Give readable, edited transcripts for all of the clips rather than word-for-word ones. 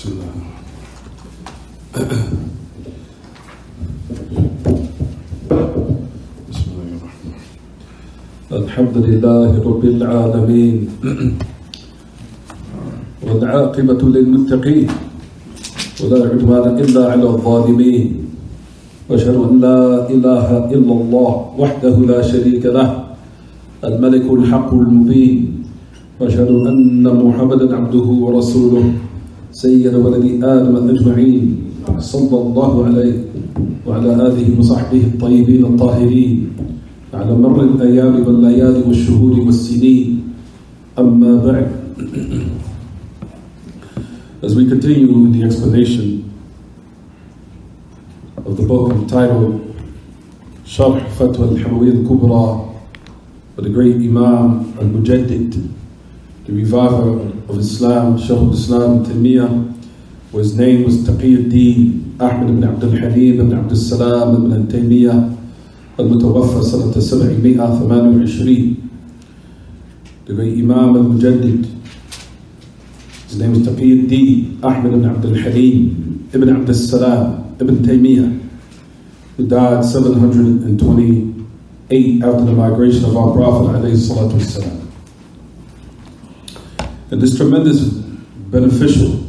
بسم الله. بسم الله الرحمن الرحيم. الحمد لله رب العالمين والعاقبة للمتقين ولا عدوان إلا على الظالمين وأشهد أن لا إله إلا الله وحده لا شريك له الملك الحق المبين وأشهد أن محمدا عبده ورسوله سيد ولد آدم أجمعين صلى الله عليه وعلى آله وصحبه الطيبين الطاهرين على مر الأيام والليالي والشهور والسنين. أما بعد. As we continue in the explanation of the book entitled Sharh Fatwa al-Hamawiyyah al-Kubra by the great Imam al-Mujaddid, the reviver of Islam, Shaykh al-Islam Taymiyyah, whose name was Taqiyuddin Ahmad ibn Abdul Halim ibn Abdul Salam ibn Taymiyyah al-Mutawaffa sanata 728. The great Imam al-Mujaddid, his name is Taqiyuddin Ahmad ibn Abdul Halim ibn Abdul Salam ibn Taymiyyah, who died 728 after the migration of our Prophet alayhi salatu wasalam. And this tremendous beneficial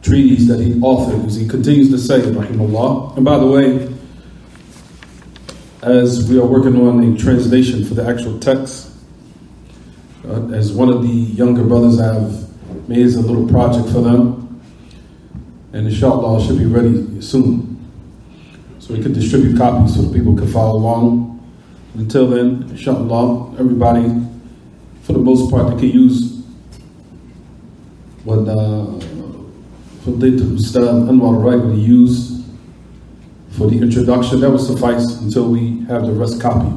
treatise that he authored, as he continues to say, rahimahullah. And by the way, as we are working on a translation for the actual text, as one of the younger brothers, I have made a little project for them, and inshallah it should be ready soon, so we can distribute copies so that people can follow along. Until then, inshallah, everybody, for the most part, they can use what Fadlatul Ustad Anwar Wright used for the introduction. That will suffice until we have the rest copy,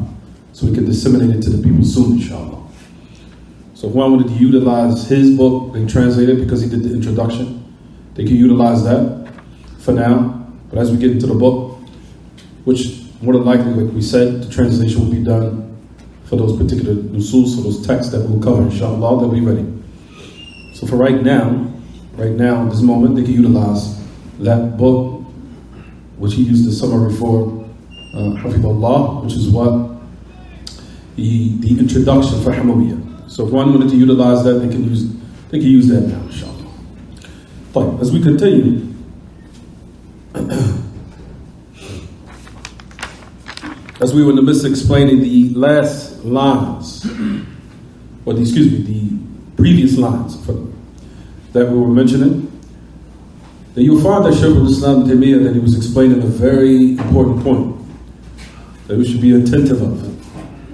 so we can disseminate it to the people soon, inshallah. So if one wanted to utilize his book, they translated because he did the introduction, they can utilize that for now. But as we get into the book, which more than likely, like we said, the translation will be done for those particular nusus, for those texts that we'll cover, inshallah, they'll be ready. So for right now, at this moment, they can utilize that book, which he used the summary for, Hafidullah, which is what the introduction for Hamawiyyah. So if one wanted to utilize that, they can use that now, inshallah. But as we continue, as we were in the midst of explaining the last lines, the previous lines that we were mentioning, then you'll find that Shaykh al-Islam Taymiyyah, that he was explaining a very important point that we should be attentive of.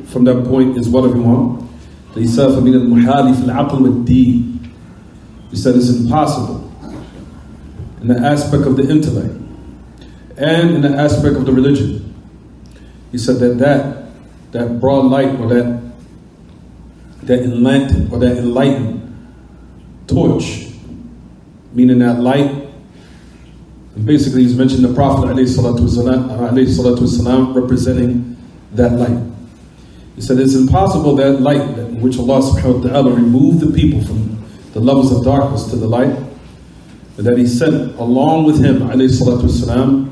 From that point is what everyone, he said, فَمِنَ الْمُحَالِ فِي الْعَقْلِ وَالدِّينِ. He said it's impossible in the aspect of the intellect and in the aspect of the religion. He said that broad light, or that enlightened torch, meaning that light, and basically he's mentioned the Prophet alayhi salatu wasalam representing that light. He said it's impossible that light in which Allah subhanahu wa ta'ala removed the people from the levels of darkness to the light, and that he sent along with him alayhi salatu wasalam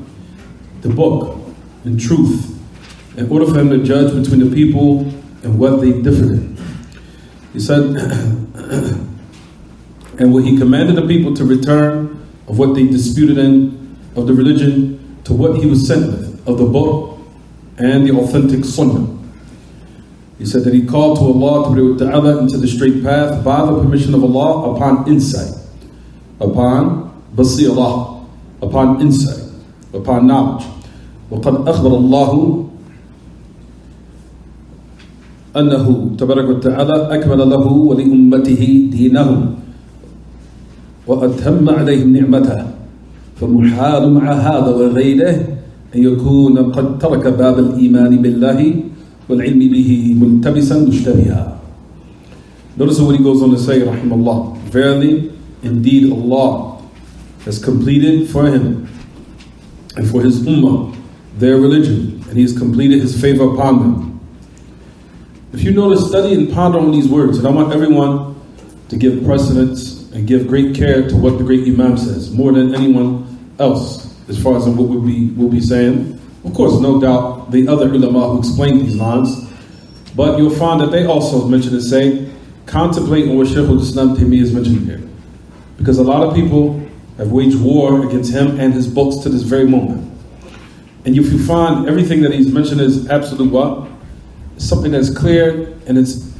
the book and truth, in order for him to judge between the people and what they differed in. He said, and when he commanded the people to return of what they disputed in of the religion to what he was sent with of the book and the authentic sunnah. He said that he called to Allah Ta'ala into the straight path by the permission of Allah, upon insight, upon basirah, upon insight, upon knowledge. وَقَدْ أَخْبَرَ اللَّهُ أنه تبارك وتعالى أكمل له ولأمته دينهم وأتم عليهم نعمته، فمحال مع هذا وغيره أن يكون قد ترك باب الإيمان بالله والعلم به ملتبسا مشتبها. Notice what he goes on to say, rahimahullah. Verily, indeed Allah has completed for him and for his ummah their religion, and he has completed his favor upon them. If you notice, study and ponder on these words, and I want everyone to give precedence and give great care to what the great Imam says, more than anyone else, as far as what we'll be saying. Of course, no doubt, the other ulama who explain these lines, but you'll find that they also mention and say, contemplate on what Shaykh al-Islam Taymiyyah is mentioning here. Because a lot of people have waged war against him and his books to this very moment. And if you find everything that he's mentioned is absolute what? Something that's clear and it's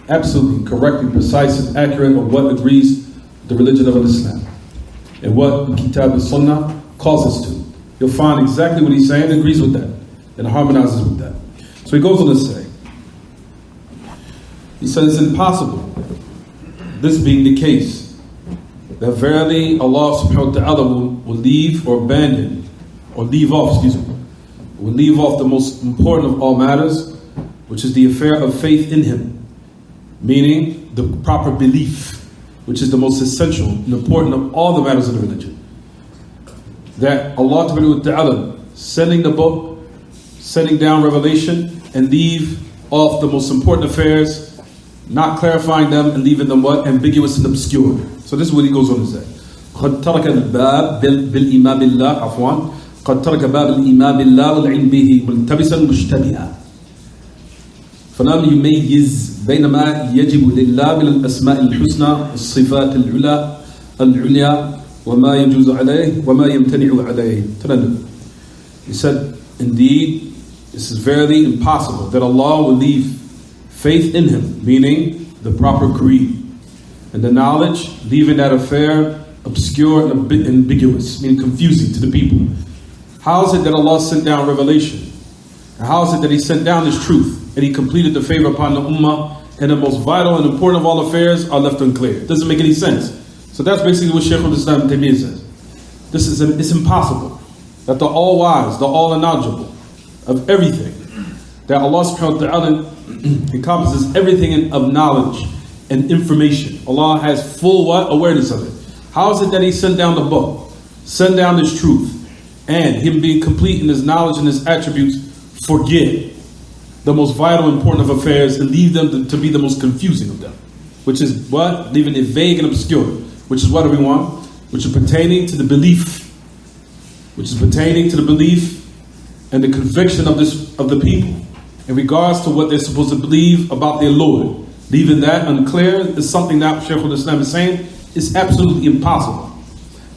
absolutely correctly precise and accurate on what agrees with the religion of Islam and what Kitab al-Sunnah calls us to. You'll find exactly what he's saying agrees with that and harmonizes with that. So he goes on to say, he says it's impossible, this being the case, that verily Allah subhanahu wa ta'ala will leave or abandon, or leave off, will leave off the most important of all matters, which is the affair of faith in Him, meaning the proper belief, which is the most essential and important of all the matters of the religion. That Allah subhanahu wa ta'ala sending the book, sending down revelation, and leave off the most important affairs, not clarifying them and leaving them what? Ambiguous and obscure. So this is what he goes on to say. قد ترك الباب بالإيمان بالله عفوا قد ترك باب الإيمان بالله والعلم به ملتبسا مشتبها فلم يميز بين ما يجب لله من الأسماء الحسنى الصفات العليا وما يجوز عليه وما يمتنع عليه. He said, indeed, this is verily impossible that Allah will leave faith in Him, meaning the proper creed, and the knowledge, leaving that affair obscure and ambiguous, meaning confusing to the people. How is it that Allah sent down revelation? And how is it that He sent down His truth and He completed the favor upon the ummah, and the most vital and important of all affairs are left unclear? It doesn't make any sense. So that's basically what Shaykh al-Islam Taymiyyah says. It's impossible that the all-wise, the all-knowledgeable of everything, that Allah subhanahu wa ta'ala encompasses everything of knowledge and information. Allah has full what? Awareness of it. How is it that He sent down the book, sent down His truth, and Him being complete in His knowledge and His attributes, forget the most vital and important of affairs and leave them to be the most confusing of them? Which is what? Leaving it vague and obscure. Which is what do we want? Which is pertaining to the belief. Which is pertaining to the belief and the conviction of the people in regards to what they're supposed to believe about their Lord. Leaving that unclear is something that Shaykh al-Islam is saying is absolutely impossible.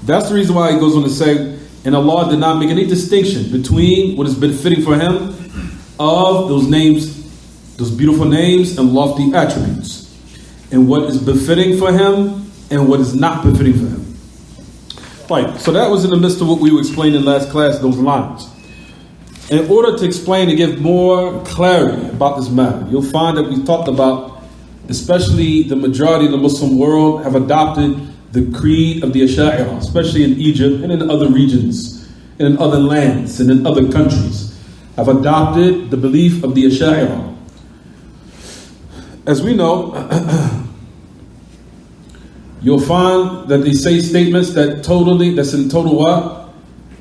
That's the reason why he goes on to say, and Allah did not make any distinction between what is befitting for Him of those names, those beautiful names and lofty attributes, and what is befitting for Him and what is not befitting for Him. Right, so that was in the midst of what we were explaining in last class, those lines. In order to explain and give more clarity about this matter, you'll find that we talked about, especially the majority of the Muslim world have adopted the creed of the Ash'ari, especially in Egypt and in other regions, and in other lands, and in other countries, have adopted the belief of the Ash'ari. As we know, you'll find that they say statements that's in total what?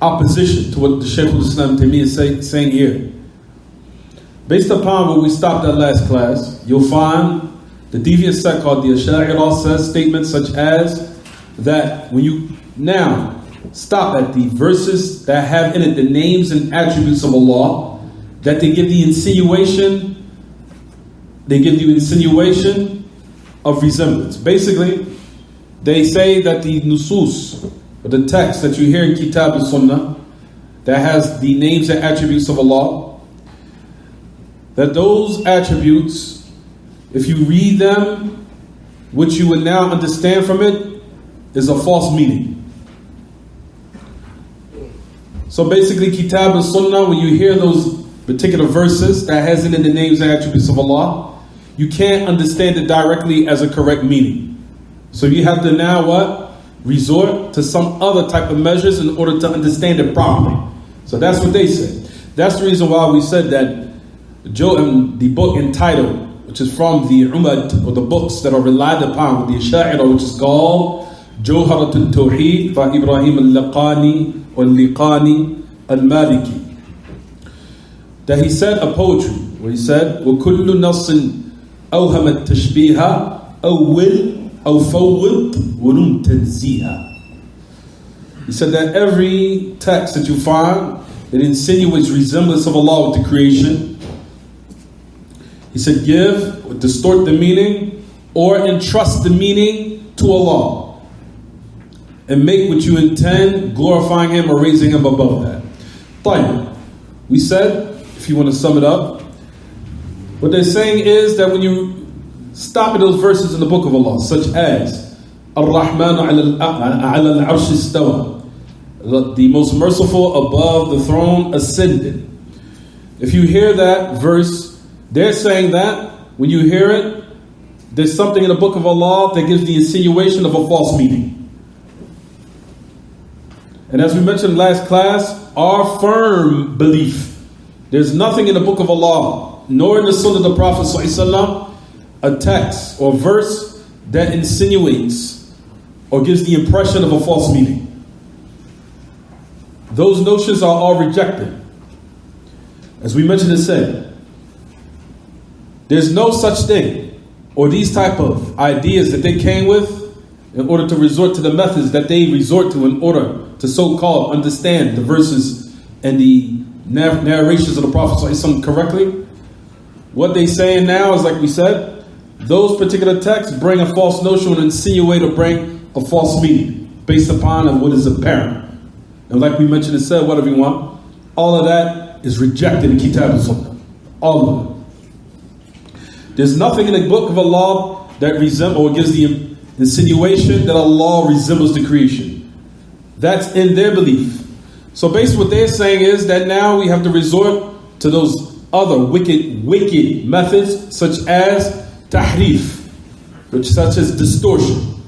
Opposition to what the Shaykh al-Islam Taymiyyah is saying here. Based upon what we stopped at last class, you'll find the deviant sect called the Ash'ari says statements such as that when you now stop at the verses that have in it the names and attributes of Allah, that they give you insinuation of resemblance. Basically, they say that the nusus, or the text that you hear in Kitab al-Sunnah, that has the names and attributes of Allah, that those attributes, if you read them, what you would now understand from it is a false meaning. So basically, Kitab al-Sunnah, when you hear those particular verses that has in it the names and attributes of Allah, you can't understand it directly as a correct meaning. So you have to now what? Resort to some other type of measures in order to understand it properly. So that's what they say. That's the reason why we said that the book entitled, which is from the Umad, or the books that are relied upon with the Ash'ari, which is called Jawharat al-Tawheed by Ibrahim al-Laqani or Liqani al-Maliki, that he said a poetry where he said, وَكُلُّ نَصٍ أَوْهَمَ التَّشْبِيهَ أَوِّلْ أو فوض ونون تنزيها. He said that every text that you find, it insinuates resemblance of Allah with the creation. He said, give, or distort the meaning, or entrust the meaning to Allah. And make what you intend, glorifying Him or raising Him above that. Taymiyyah. We said, if you want to sum it up, what they're saying is that when you stop at those verses in the book of Allah, such as Ar-Rahman ala al-Arsh istawa, the most merciful above the throne ascended. If you hear that verse, they're saying that when you hear it, there's something in the book of Allah that gives the insinuation of a false meaning. And as we mentioned last class, our firm belief, there's nothing in the book of Allah, nor in the Sunnah of the Prophet ﷺ, a text or verse that insinuates or gives the impression of a false meaning. Those notions are all rejected. As we mentioned and said, there's no such thing, or these type of ideas that they came with in order to resort to the methods that they resort to in order to so-called understand the verses and the narrations of the Prophet ﷺ correctly. What they saying now is, like we said, those particular texts bring a false notion and insinuate or bring a false meaning based upon what is apparent. And like we mentioned and said, whatever you want, all of that is rejected in Kitab and Sunnah. All of it. There's nothing in the book of Allah that resembles or gives the insinuation that Allah resembles the creation. That's in their belief. So basically what they're saying is that now we have to resort to those other wicked methods, such as tahrif, such as distortion.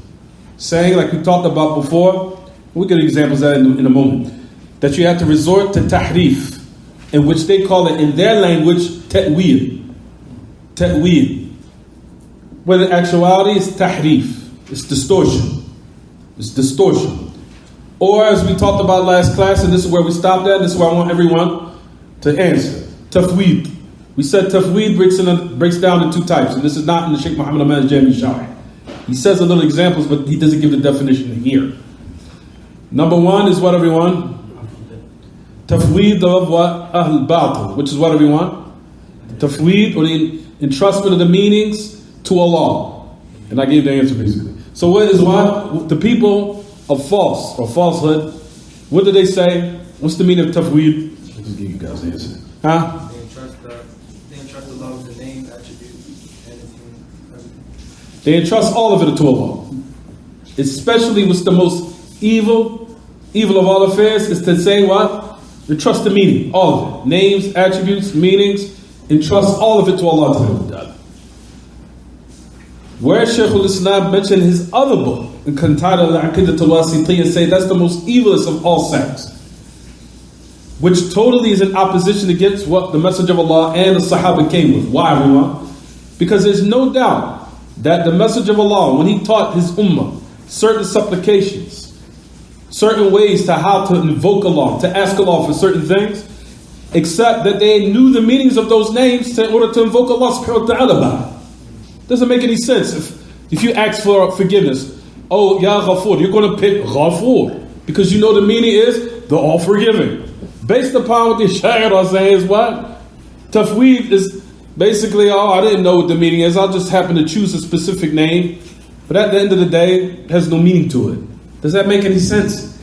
Saying, like we talked about before, we'll get examples of that in a moment, that you have to resort to tahrif, in which they call it in their language ta'wil. Ta'wil. Where the actuality is tahrif. It's distortion. It's distortion. Or as we talked about last class, and this is where we stopped at, this is where I want everyone to answer. Tafweed. We said tafweed breaks down into two types, and this is not in the Shaykh Muhammad Ahmad Jami Shaykh. He says a little examples, but he doesn't give the definition here. Number one is what, everyone? Tafweed of what? Ahl Batil, which is what, everyone? Tafweed, or the entrustment of the meanings to Allah. And I gave the answer basically. So what is what? The people of false or falsehood, what do they say? What's the meaning of tafweed? I'll just give you guys the answer. Huh? They entrust Allah with the name, attributes, and everything. They entrust all of it to Allah. Especially what's the most evil of all affairs is to say what? Entrust the meaning, all of it. Names, attributes, meanings, entrust all of it to Allah. Where Shaykh al-Islam mentioned his other book, entitled Al-Aqidat al-Wasitiyya, say that's the most evilest of all sects, which totally is in opposition against what the Messenger of Allah and the Sahaba came with. Why, everyone? Because there's no doubt that the Messenger of Allah, when he taught his ummah certain supplications, certain ways to how to invoke Allah, to ask Allah for certain things, except that they knew the meanings of those names in order to invoke Allah subhanahu wa ta'ala by. Doesn't make any sense. If you ask for forgiveness, oh, Ya Ghafur, you're going to pick Ghafur, because you know the meaning is the all forgiving. Based upon what the Shaykh are saying is what? Tafweed is basically, oh, I didn't know what the meaning is. I'll just happen to choose a specific name. But at the end of the day, it has no meaning to it. Does that make any sense?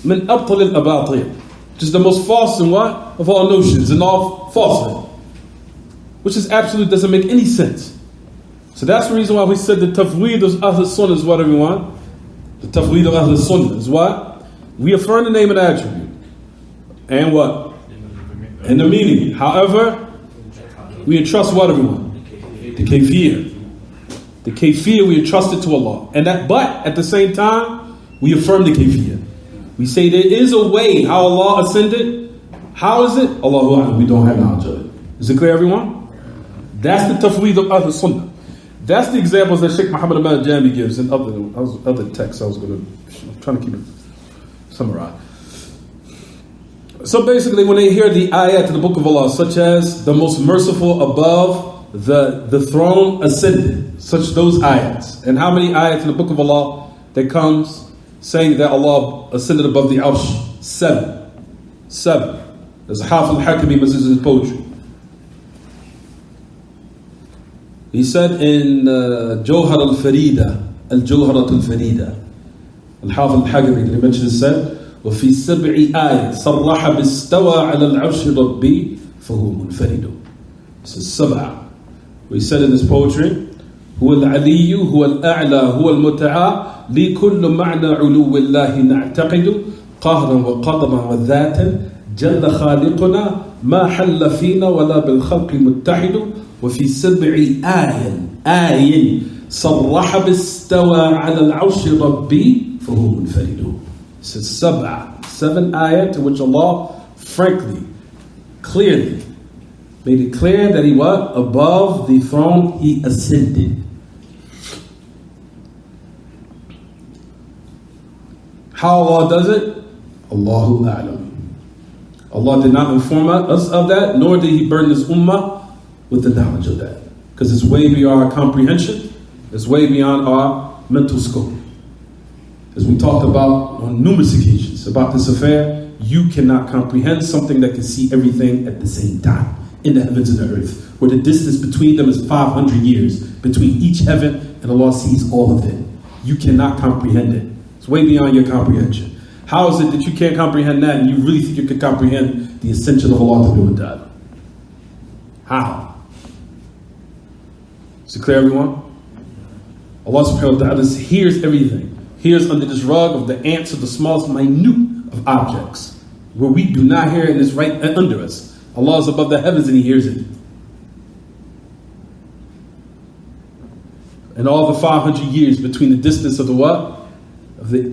Min abtal al-abatil, which is the most false in what? Of all notions and all falsehood. Which is absolutely doesn't make any sense. So that's the reason why we said the tafweed of Ahl Sunnah is what, everyone? The tafweed of Ahl Sunnah is what? We affirm the name and attribute. And what? And the meaning. However, we entrust what, everyone? The kayfiyah. The kayfiyah, we entrust it to Allah. And that, but at the same time, we affirm the kayfiyah. We say there is a way how Allah ascended. How is it? Allahu A'lam, we don't have knowledge of it. Is it clear, everyone? That's the tafweed of Ahl Sunnah. That's the examples that Shaykh Muhammad Ahmad Jami gives in other texts. I'm trying to keep it summarized. So basically, when they hear the ayat in the book of Allah, such as the most merciful above the throne ascended, such those ayats. And how many ayats in the book of Allah that comes saying that Allah ascended above the Arsh? 7. 7. There's Hafiz al-Hakami Masjid in his poetry. He said in Jawhar al-Farida, al-Jawharat al-Farida, Al-Hafiz al-Hakami, he mentioned, said, وفي 7 آيات صرح باستوى على العرش ربي فهو منفرد. This is 7. We said in this poetry, هو العلي هو الأعلى هو المتعال لكل معنى علو الله نعتقد قهرا وقدما وذاتا جل خالقنا ما حل فينا ولا بالخلق متحد. وفي 7 آية صرح باستوى على العرش ربي فهو منفرد. This is 7 ayat to which Allah frankly, clearly made it clear that He was above the throne, He ascended. How Allah does it? Allahu A'lam. Allah did not inform us of that, nor did He burden His ummah with the knowledge of that. Because it's way beyond our comprehension, it's way beyond our mental scope. As we talked about on numerous occasions about this affair, you cannot comprehend something that can see everything at the same time in the heavens and the earth, where the distance between them is 500 years between each heaven, and Allah sees all of it. You cannot comprehend it. It's way beyond your comprehension. How is it that you can't comprehend that and you really think you can comprehend the ascension of Allah to do it? How? Is it clear, everyone? Allah subhanahu wa ta'ala hears everything. Hears under this rug of the ants of the smallest minute of objects, where we do not hear it and it's right under us. Allah is above the heavens and He hears it. And all the 500 years between the distance of the what?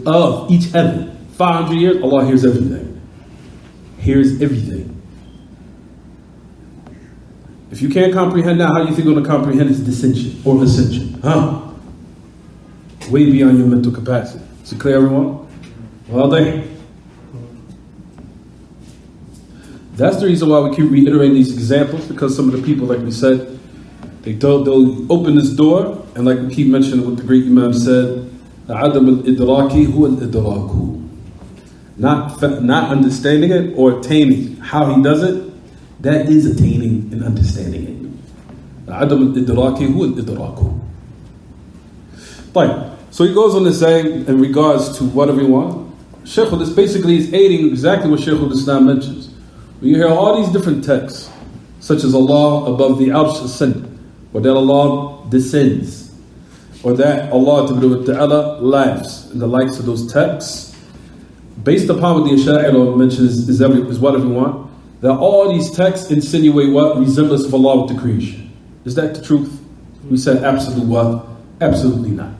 Of each heaven. 500 years, Allah hears everything. Hears everything. If you can't comprehend that, how do you think you're going to comprehend His descension or ascension? Huh? Way beyond your mental capacity. Is it clear, everyone? Well, that's the reason why we keep reiterating these examples, because some of the people, like we said, they'll open this door, and like we keep mentioning what the great Imam said, عَدَمُ الْإِدْرَاكِ هُوَ الْإِدْرَاكُ. Not understanding it or attaining how He does it, that is attaining and understanding it. عَدَمُ الْإِدْرَاكِ هُوَ الْإِدْرَاكُ. Right. So he goes on to say, in regards to what everyone, Shaykh, this basically is aiding exactly what Shaykh al-Islam mentions. When you hear all these different texts, such as Allah above the Arsh ascended, or that Allah descends, or that Allah Ta'ala laughs, and the likes of those texts, based upon what the Asha'ira mentions is what everyone, that all these texts insinuate what? Resemblance of Allah with the creation. Is that the truth? We said absolutely what? Absolutely not.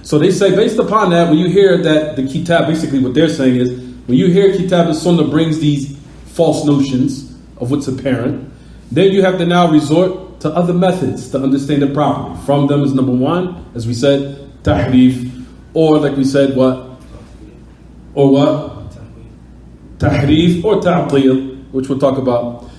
So they say, based upon that, when you hear that the Kitab, basically what they're saying is, when you hear Kitab and Sunnah brings these false notions of what's apparent, then you have to now resort to other methods to understand it properly. From them is number 1, as we said, tahrif, or like we said, what? Or what? Tahrif or ta'til, which we'll talk about.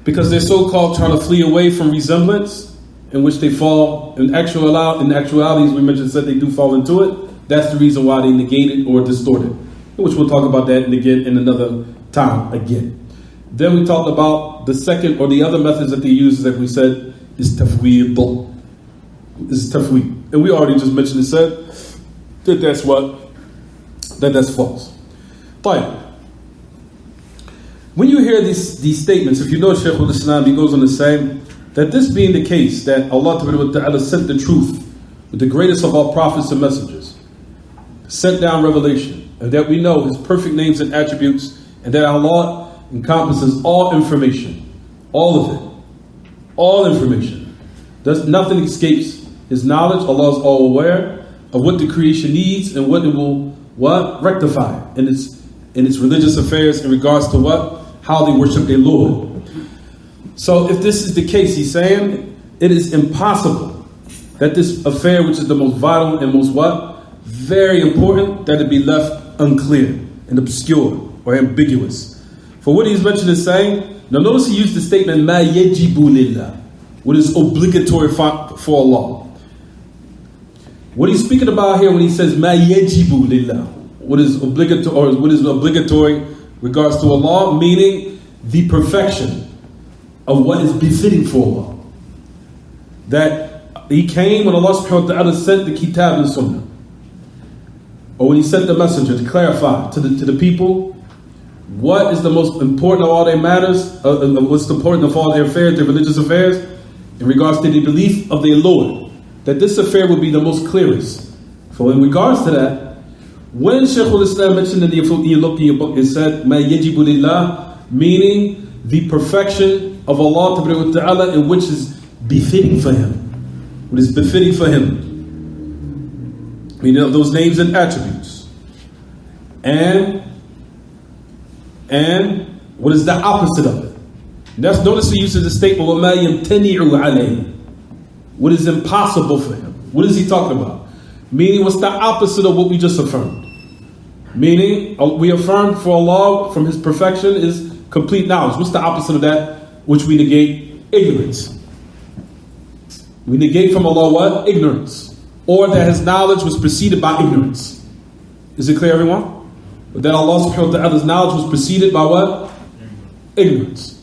Because they're so-called trying to flee away from resemblance, in which they fall, in actuality, as we mentioned, said they do fall into it. That's the reason why they negate it or distort it, which we'll talk about that again in another time again. Then we talked about the second or the other methods that they use, that we said is tafweed. Is tafweed, and we already just mentioned and said that that's what, that's false. Fine. When you hear these statements, if you know Shaykh al-Islam, he goes on to say that this being the case, that Allah Ta'ala sent the truth with the greatest of all prophets and messengers, sent down revelation, and that we know His perfect names and attributes, and that Allah encompasses all information, all of it, all information. Nothing escapes His knowledge. Allah is all aware of what the creation needs and what it will rectify in its religious affairs in regards to how they worship their Lord. So if this is the case, he's saying it is impossible that this affair, which is the most vital and most very important, that it be left unclear and obscure or ambiguous. For what he's mentioned is saying, now notice he used the statement, مَا يَجِبُ لِلَّهِ. what is obligatory for Allah. What he's speaking about here when he says ma yajibu lillah, what is obligatory regards to Allah, meaning the perfection of what is befitting for Allah. That he came when Allah subhanahu wa ta'ala sent the kitab and sunnah, or when he sent the messenger to clarify to the people what is the most important of all their matters, what's important of all their affairs, their religious affairs, in regards to the belief of their Lord, that this affair will be the most clearest. So in regards to that, when Shaykh al-Islam mentioned in your book, it said, Ma yajibu lillah, meaning the perfection of Allah Ta'ala in which is befitting for Him. What is befitting for Him. Meaning of those names and attributes. And what is the opposite of it? Notice he uses the statement, وَمَا يَمْتَنِعُ عَلَيْهِ, what is impossible for Him. What is he talking about? Meaning, what's the opposite of what we just affirmed? Meaning, we affirmed for Allah, from His perfection, is complete knowledge. What's the opposite of that? Which we negate? Ignorance. We negate from Allah what? Ignorance. Or that His knowledge was preceded by ignorance. Is it clear, everyone? That Allah subhanahu wa ta'ala's knowledge was preceded by what? Ignorance.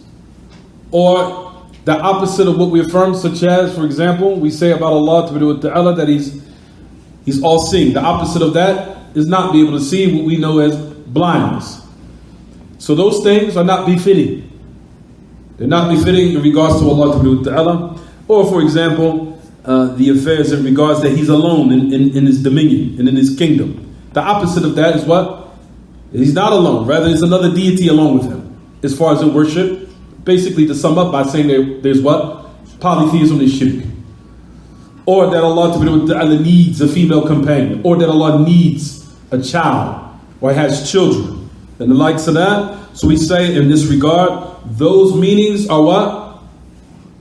Or the opposite of what we affirm, such as, for example, we say about Allah ta'ala that He's all seeing. The opposite of that is not be able to see, what we know as blindness. So those things are not befitting. They're not befitting in regards to Allah ta'ala. Or for example, the affairs in regards that He's alone in His dominion and in His kingdom. The opposite of that is what? He's not alone. Rather, there's another deity along with Him. As far as in worship, basically to sum up by saying there's what? Polytheism is shirk. Or that Allah Ta'ala needs a female companion. Or that Allah needs a child. Or has children. And the likes of that. So we say in this regard, those meanings are what?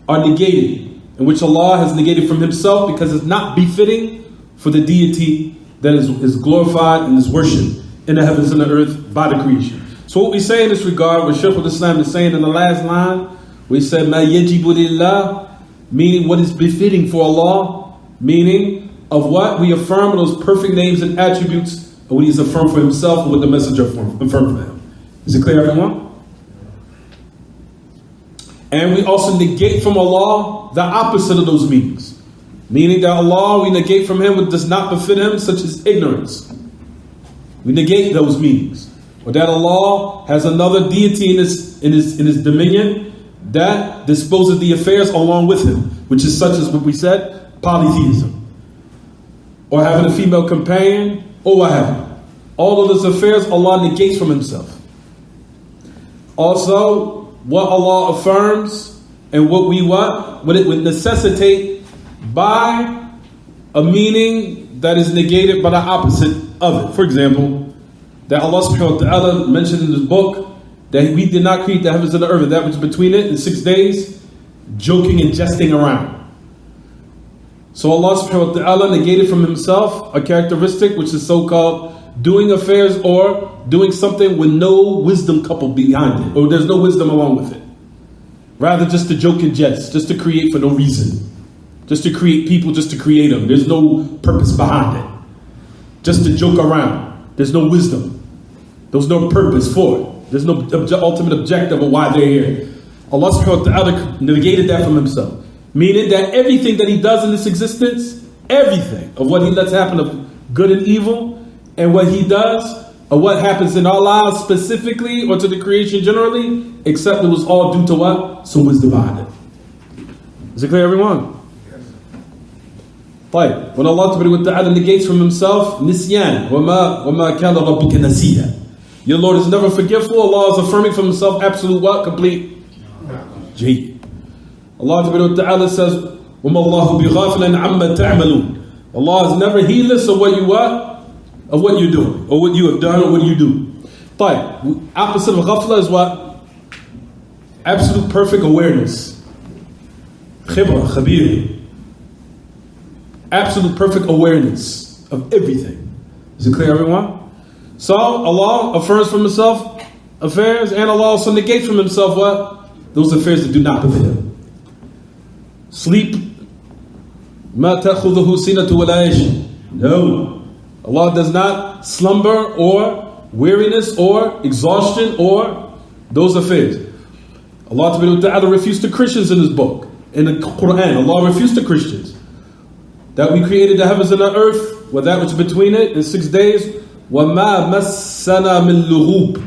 Are negated. In which Allah has negated from Himself because it's not befitting for the deity that is glorified and is worshipped in the heavens and the earth by the creation. So what we say in this regard, what Shaykh al-Islam is saying in the last line, we said, Ma yajibu lillah, meaning what is befitting for Allah, meaning of what we affirm those perfect names and attributes of what He's affirmed for Himself and what the messenger affirmed for Him. Is it clear, everyone? And we also negate from Allah the opposite of those meanings. Meaning that Allah, we negate from Him what does not befit Him, such as ignorance. We negate those meanings. Or that Allah has another deity in his dominion that disposes the affairs along with Him, which is such as what we said, polytheism. Or having a female companion, or what have you. All of those affairs Allah negates from Himself. Also, what Allah affirms and what it would necessitate by a meaning that is negated by the opposite of it. For example, that Allah subhanahu wa ta'ala mentioned in His book that we did not create the heavens and the earth and that which is between it in 6 days, joking and jesting around. So Allah subhanahu wa ta'ala negated from Himself a characteristic which is so-called doing affairs or doing something with no wisdom coupled behind it, or there's no wisdom along with it. Rather just to joke and jest, just to create for no reason. Just to create people, just to create them. There's no purpose behind it. Just to joke around. There's no wisdom. There's no purpose for it. There's no ultimate objective of why they're here. Allah subhanahu wa ta'ala negated that from Himself. Meaning that everything that He does in this existence, everything of what He lets happen of good and evil, and what He does, or what happens in our lives specifically, or to the creation generally, except it was all due to what? Some wisdom behind it. Is it clear, everyone? Right. When Allah Ta'ala negates from Himself, Nisyan, وَمَا كَانَ رَبِّكَ نَسِيًّا. Your Lord is never forgetful. Allah is affirming from Himself absolute what? Complete. Jayy. Allah Ta'ala says, وَمَا اللَّهُ بِغَافِلًا عَمَّا تَعْمَلُونَ. Allah is never heedless of what you what? Of what you're doing, or what you have done, or what you do. Right. Opposite of ghafla is what? Absolute perfect awareness. Khibra, khabir. Absolute perfect awareness of everything. Is it clear, everyone? So Allah affirms from Himself affairs, and Allah also negates from Himself what? Those affairs that do not befit Him. sleep. مَا تَأْخُذُهُ سِنَةُ وَلَا يَشْ. No. Allah does not slumber or weariness or exhaustion or those affairs. Allah Ta'ala refused to Christians in His book. In the Quran, Allah refused to Christians that we created the heavens and the earth with that which is between it in 6 days. وَمَا مَسَّنَا مِن لُغُوبٍ.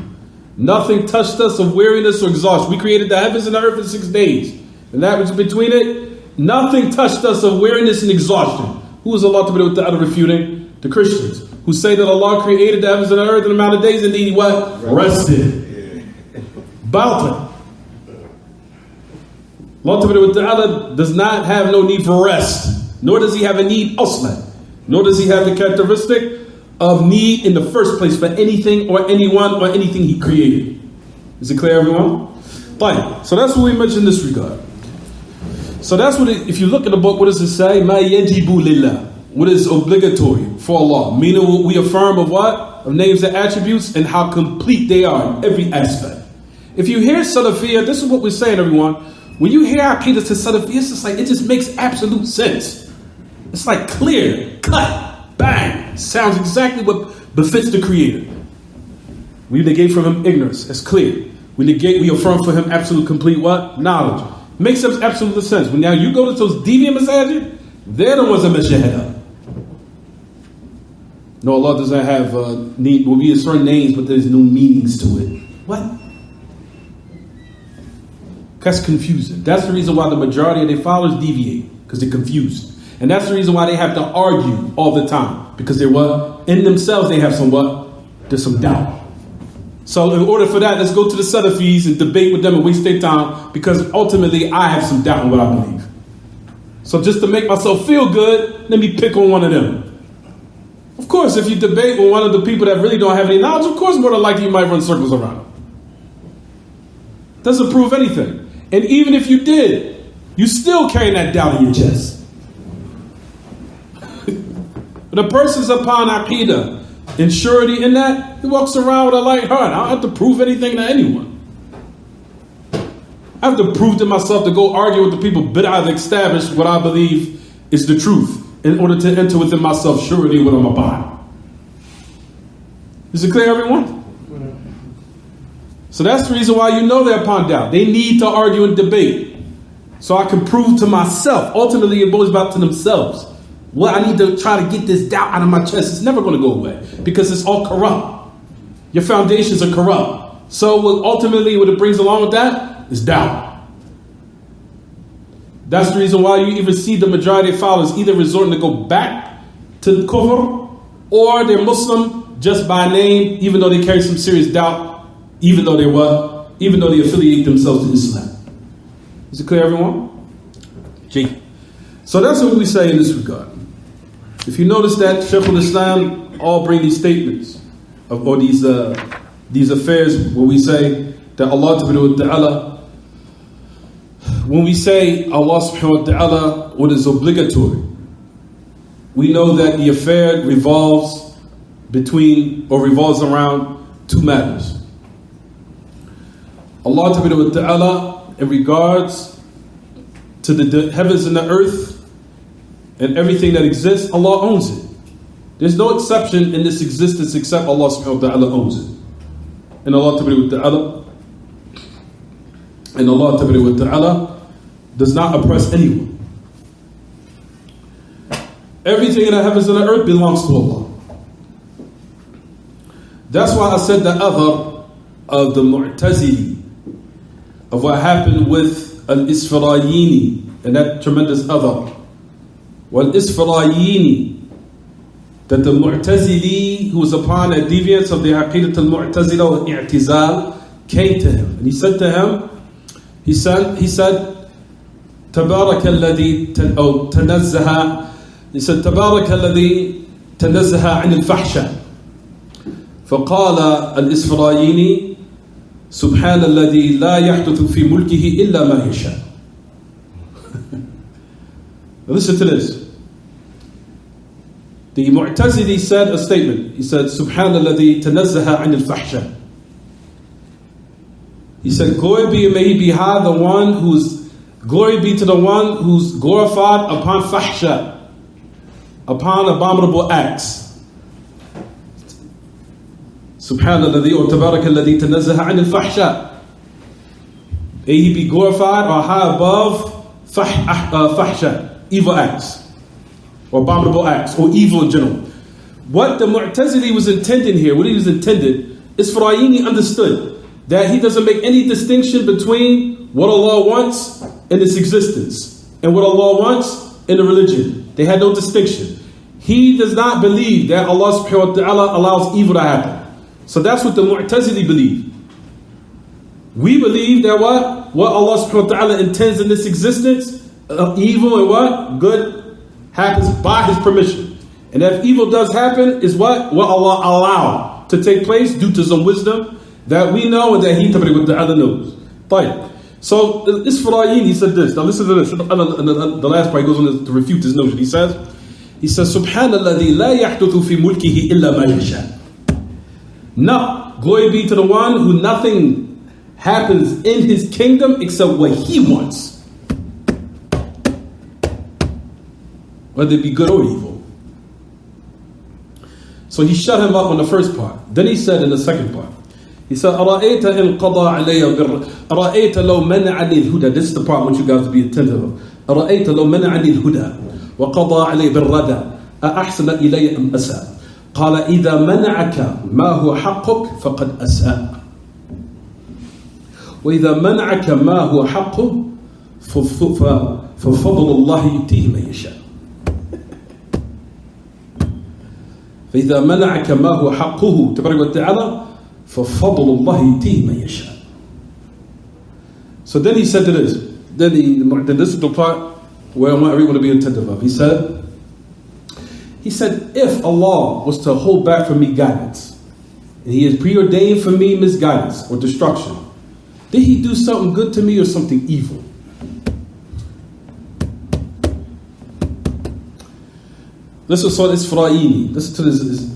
Nothing touched us of weariness or exhaustion. We created the heavens and the earth in 6 days. And that which is between it, nothing touched us of weariness and exhaustion. Who is Allah Ta'ala refuting? The Christians, who say that Allah created the heavens and the earth in an amount of days, and He what? Rested. Batil. Allah Ta'ala does not have no need for rest, nor does He have a need aslan, nor does He have the characteristic of need in the first place for anything or anyone or anything He created. Is it clear, everyone? Fine. So that's what we mentioned in this regard. So that's what if you look at the book, what does it say? Ma yajibu lillah. What is obligatory for Allah? Meaning we affirm of what? Of names and attributes and how complete they are in every aspect. If you hear Salafiyah, this is what we're saying, everyone. When you hear Aqidah to Salafiyah, it's just like, it just makes absolute sense. It's like clear, cut, bang. Sounds exactly what befits the Creator. We negate from Him ignorance. It's clear. We affirm for Him absolute complete what? Knowledge. Makes absolute sense. When now you go to those deviant masajid, they're the ones that mess your head up. No, Allah doesn't have need. Will be certain names, but there's no meanings to it. What? That's confusing. That's the reason why the majority of their followers deviate, because they're confused. And that's the reason why they have to argue all the time, because they're what? In themselves, they have some what? There's some doubt. So in order for that, let's go to the Salafis and debate with them and waste their time, because ultimately I have some doubt in what I believe. So just to make myself feel good, let me pick on one of them. Of course, if you debate with one of the people that really don't have any knowledge, of course more than likely you might run circles around them. Doesn't prove anything. And even if you did, you still carrying that doubt in your chest. But a person's upon Aqidah and surety in that, he walks around with a light heart. I don't have to prove anything to anyone. I have to prove to myself to go argue with the people bid'ah that established what I believe is the truth in order to enter within myself surety what I'm upon. Is it clear, everyone? So that's the reason why you know they're upon doubt. They need to argue and debate. So I can prove to myself. Ultimately, it boils back to themselves. Well, I need to try to get this doubt out of my chest. It's never going to go away because it's all corrupt. Your foundations are corrupt. So ultimately, what it brings along with that is doubt. That's the reason why you even see the majority of followers either resorting to go back to the kufr, or they're Muslim just by name, even though they carry some serious doubt, even though they're what? Even though they affiliate themselves to Islam. Is it clear, everyone? Gee. So that's what we say in this regard. If you notice that Shaykh al-Islam all bring these statements of or these affairs where we say that Allah Ta'ala, when we say Allah subhanahu wa ta'ala, what is obligatory, we know that the affair revolves around two matters. Allah ta'ala, in regards to the heavens and the earth and everything that exists, Allah owns it. There's no exception in this existence except Allah subhanahu wa ta'ala owns it. And Allah ta'ala does not oppress anyone. Everything in the heavens and the earth belongs to Allah. That's why I said the other of the Mu'tazili, of what happened with Al-Isfarayini and that tremendous other. Wal-Isfarayini, that the Mu'tazili, who was upon a deviance of the Aqidat al-Mu'tazila or I'tizal, came to him. And he said to him, he said, تبارك الذي تنزه عن الفحشة. فقال الإسفرايني سبحان الذي لا يحدث في ملكه إلا ما يشاء. Listen to this. The Mu'tazili said a statement. He said, سبحان الذي تنزه عن الفحشة. He said, glory be, may he be high, the one who's Glory be to the one who's glorified upon fahsha, upon abominable acts. Subhanalladhi or tabarakalladhi tanazzaha anil fahsha. May he be glorified or high above fahsha, evil acts, or abominable acts, or evil in general. What the Mu'tazili was intending here, what he was intended, is Farayini understood that he doesn't make any distinction between what Allah wants in its existence and what Allah wants in the religion. They had no distinction. He does not believe that Allah subhanahu wa ta'ala allows evil to happen. So that's what the Mu'tazili believe. We believe that what Allah subhanahu wa ta'ala intends in this existence, evil and what? Good happens by His permission. And if evil does happen, is what Allah allowed to take place due to some wisdom that we know and that He ta'ala knows. Fine. So this Farayini, he said this. Now listen to this. The last part, he goes on to refute this notion. He says, Subhanalladhi la yahduthu fi mulkihi illa ma yasha. No, glory be to the one who nothing happens in His kingdom except what He wants, whether it be good or evil. So he shut him up on the first part. Then he said in the second part, he said, أَرَأَيْتَ إِنْ قَضَى عَلَيَّ أَرَأَيْتَ لَوْ مَنَعَنِي الْهُدَى. This is the part I want you guys to be attentive of. أَرَأَيْتَ لَوْ مَنَعَنِي الْهُدَى وَقَضَى عَلَيَّ بِالرَّدَى أَأَحْسَنَ إِلَيَّ أَمْ أَسَاءَ قال إذا منعك ما هو حقك فقد أساء وإذا منعك ما هو حقه ففضل الله يؤتيه من يشاء فإذا منعك ما هو حقه تبارك وتعالى ففضل الله يؤتيه من يشاء. So then he said to this, then this is the part where I want everyone to be attentive of. He said, if Allah was to hold back from me guidance, and He has preordained for me misguidance or destruction, did He do something good to me or something evil? Listen to this Fara'ini. Listen to this.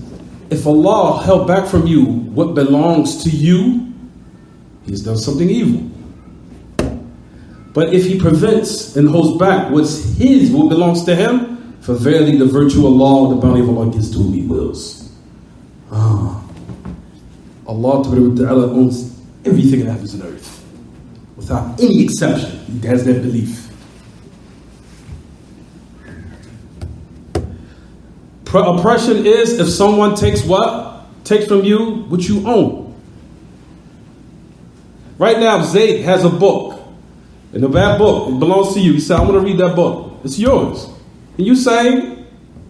If Allah held back from you what belongs to you, He has done something evil. But if He prevents and holds back what's His, what belongs to Him, for verily the virtue of Allah, the bounty of Allah gives to whom He wills. Allah Ta'ala owns everything in the heavens and earth, without any exception. He has that belief. Oppression is if someone takes what? Takes from you what you own. Right now, Zayd has a book, and a bad book. It belongs to you. He said, I want to read that book. It's yours. And you say,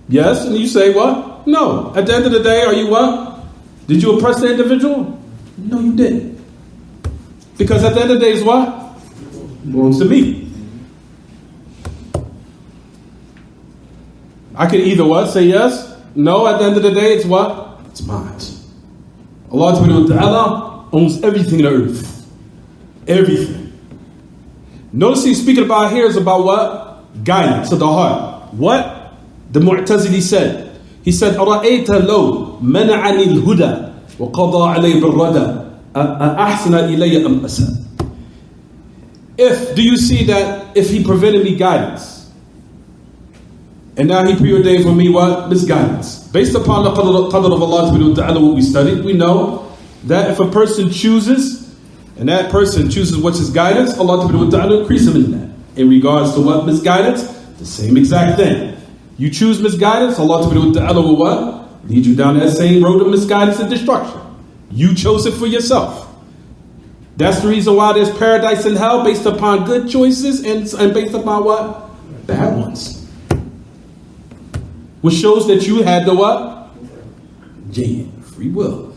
yes, and you say what? No. At the end of the day, are you what? Did you oppress the individual? No, you didn't. Because at the end of the day, is what? It belongs to me. I can either what? Say yes? No, at the end of the day, it's what? It's mine. Allah Ta'ala owns everything in the earth. Everything. Notice He's speaking about here is about what? Guidance of the heart. What? The Mu'tazili said. He said, أَرَأَيْتَ لَوْ مَنَعَنِي الْهُدَى وَقَضَى عَلَيْهِ بِالرَّدَى أَحْسَنَ إِلَيَّ أَمْ أَسَاءَ. Do you see that if He prevented me guidance, and now He preordained for me what? Misguidance. Based upon the qadr of Allah Ta'ala, what we studied, we know that if a person chooses, and that person chooses what's his guidance, Allah Ta'ala increase him in that. In regards to what? Misguidance, the same exact thing. You choose misguidance, Allah Ta'ala will what? Lead you down that same road of misguidance and destruction. You chose it for yourself. That's the reason why there's paradise and hell, based upon good choices and based upon what? Bad ones. Which shows that you had the what? Free will.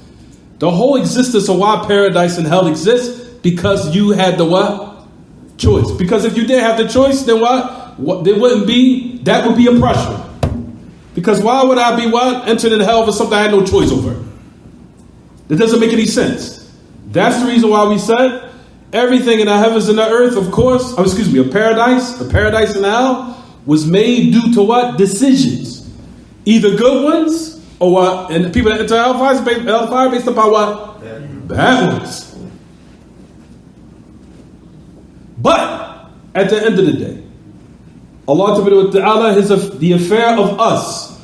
The whole existence of why paradise and hell exists, because you had the what? Choice. Because if you didn't have the choice, then what? There wouldn't be, that would be oppression. Because why would I be what? Entered in hell for something I had no choice over? That doesn't make any sense. That's the reason why we said everything in the heavens and the earth, of course, a paradise and hell was made due to what? Decisions. Either good ones or what? And people that enter hellfire based upon what? Bad ones. But at the end of the day, Allah Ta'ala, the affair of us,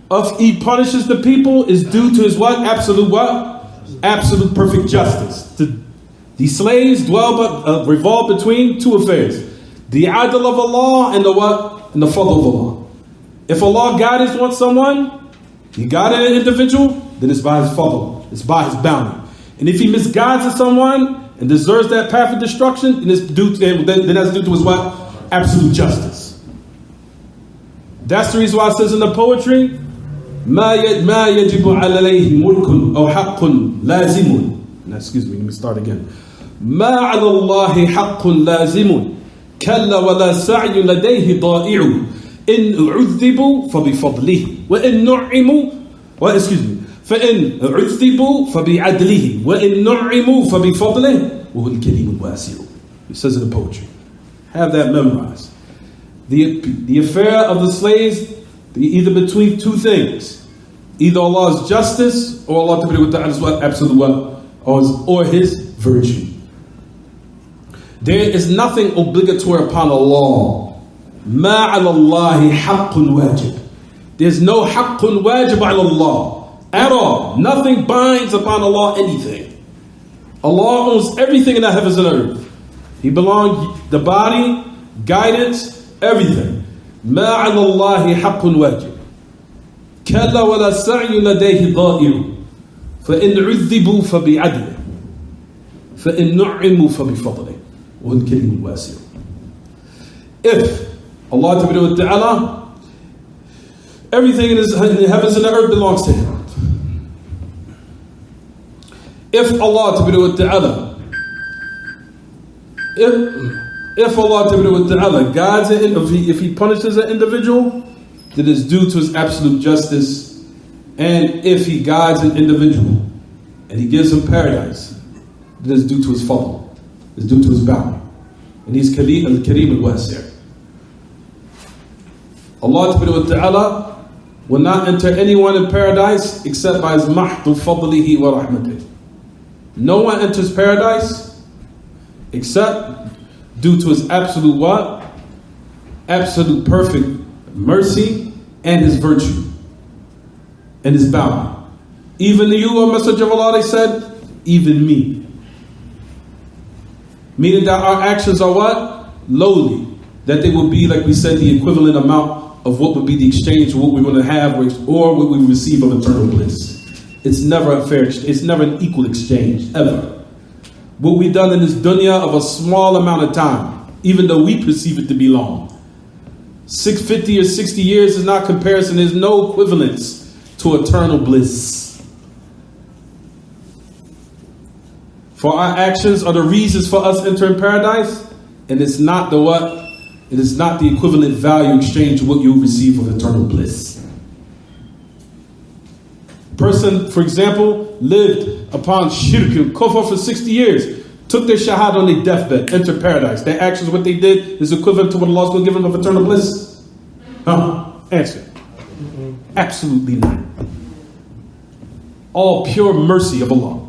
of He punishes the people is due to His what? Absolute perfect justice. The slaves revolve between two affairs. The adl of Allah and the what? And the fadl of Allah. If Allah guidance wants someone, He guided an individual, then it's by His fadl. It's by His bounty. And if He misguides someone and deserves that path of destruction, then that's due to His what? Absolute justice. That's the reason why it says in the poetry, ما يجب عليه ملك أو حق لازم. Excuse me, let me start again. ما على الله حق لازم كلا ولا سعي لديه ضائع إن عذبوا فبفضله وإن نعموا فإن عذبوا فبعدله وإن نعموا فبفضله وهو الكريم الواسع. It says in the poetry. Have that memorized. The affair of the slaves, either between two things, either Allah's justice or Allah Ta'ala's absolute what? Or His virtue. There is nothing obligatory upon Allah. ما على الله حق واجب. There's no حق واجب على Allah at all. Nothing binds upon Allah anything. Allah owns everything in the heavens and earth. He belongs the body, guidance, everything. ما على الله حق واجب. كلا ولا سعي لديه ضائع. فإن عذبوا فبعدله. فإن نعموا فبفضله. والكريم الواسع. If Allah Ta'ala, everything in the heavens and the earth belongs to Him. If Allah Ta'ala, if Allah Ta'ala guides it, if He punishes an individual, then it's due to His absolute justice. And if He guides an individual and He gives him paradise, then it's due to His fadl. It's due to His bounty. And He's al-Kareem al-Wasi'. Allah Ta'ala will not enter anyone in paradise except by His mahdu fadlihi wa rahmatih. No one enters paradise except due to His absolute what? Absolute perfect mercy and His virtue and His bounty. Even you, O Messenger of Allah, they said, even me. Meaning that our actions are what? Lowly. That they will be, like we said, the equivalent amount of what would be the exchange of what we're going to have or what we receive of eternal bliss. It's never a fair exchange. It's never an equal exchange, ever. What we've done in this dunya of a small amount of time, even though we perceive it to be long. 650 or 60 years is not comparison. There's no equivalence to eternal bliss. For our actions are the reasons for us entering paradise, and it's not the what? It is not the equivalent value exchange of what you receive of eternal bliss. A person, for example, lived upon shirk and kufr for 60 years, took their shahada on their deathbed, entered paradise. Their actions, what they did, is equivalent to what Allah is going to give them of eternal bliss? Answer. Absolutely not. All pure mercy of Allah.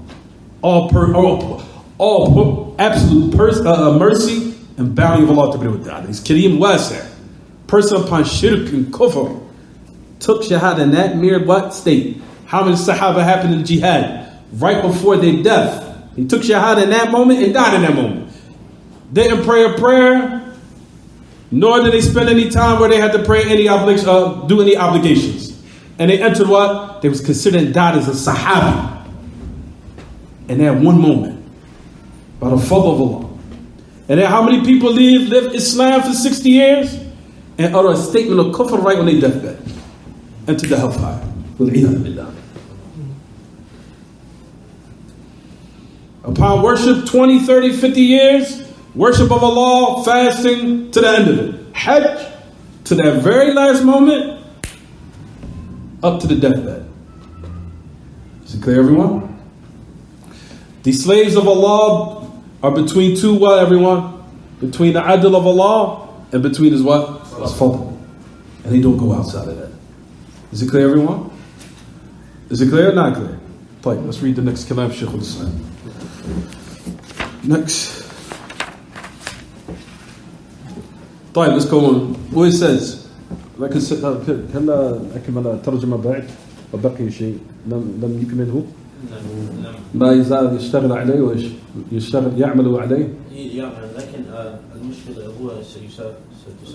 All absolute mercy and bounty of Allah Ta'ala. He's Kareem Wasi'. Person upon shirk and kufr took shahada in that mere what state? How many sahaba happened in jihad right before their death? He took shahada in that moment and died in that moment. They didn't pray a prayer, nor did they spend any time where they had to pray any do any obligations. And they entered what? They was considered and died as a sahabi. And that one moment, by the fadl of Allah. And then how many people live Islam for 60 years and utter a statement of kufr right on their deathbed? Enter the hellfire. Upon worship 20, 30, 50 years, worship of Allah, fasting to the end of it. Hajj to that very last moment, up to the deathbed. Is it clear, everyone? The slaves of Allah are between two what, everyone? Between the adl of Allah and between His what? His fadl. And they don't go outside of that. Is it clear, everyone? Is it clear or not clear? طيب, let's read the next kalam Shaykh al-Islam. Next. طيب, let's go on. What it says. لكن هل أكمل ترجمة بعد وبقي شيء لم يكمله؟ ما يزال يشتغل عليه وإيش يشتغل يعمل عليه؟ يعمل, لكن المشكلة هو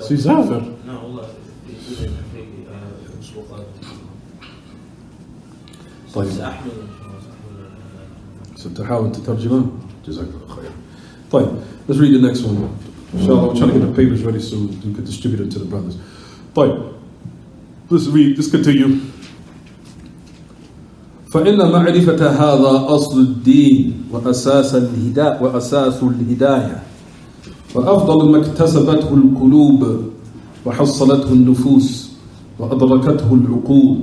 سيسافر. لا والله في مسبوقات. طيب, ستحاول تترجمه. جزاك الله خير. طيب, let's read the next one. Inshallah, we're trying to get the papers ready so we can distribute it to the brothers. طيب, let's continue. فإن معرفة هذا أصل الدين وأساس الهداية وأفضل ما اكتسبته القلوب وحصلته النفوس وأدركته العقول.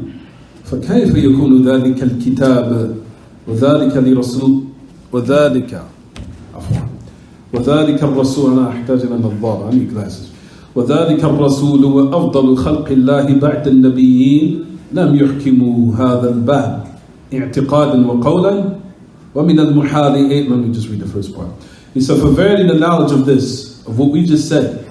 فكيف يكون ذلك الكتاب وذلك الرسول أنا أحتاج إلى نظارة عندي glasses. وذلك الرسول وأفضل خلق الله بعد النبيين لم يحكموا هذا الباب اعتقادا وقولا ومن المحال. Let me just read the first part. He said, for verily the knowledge of this, of what we just said,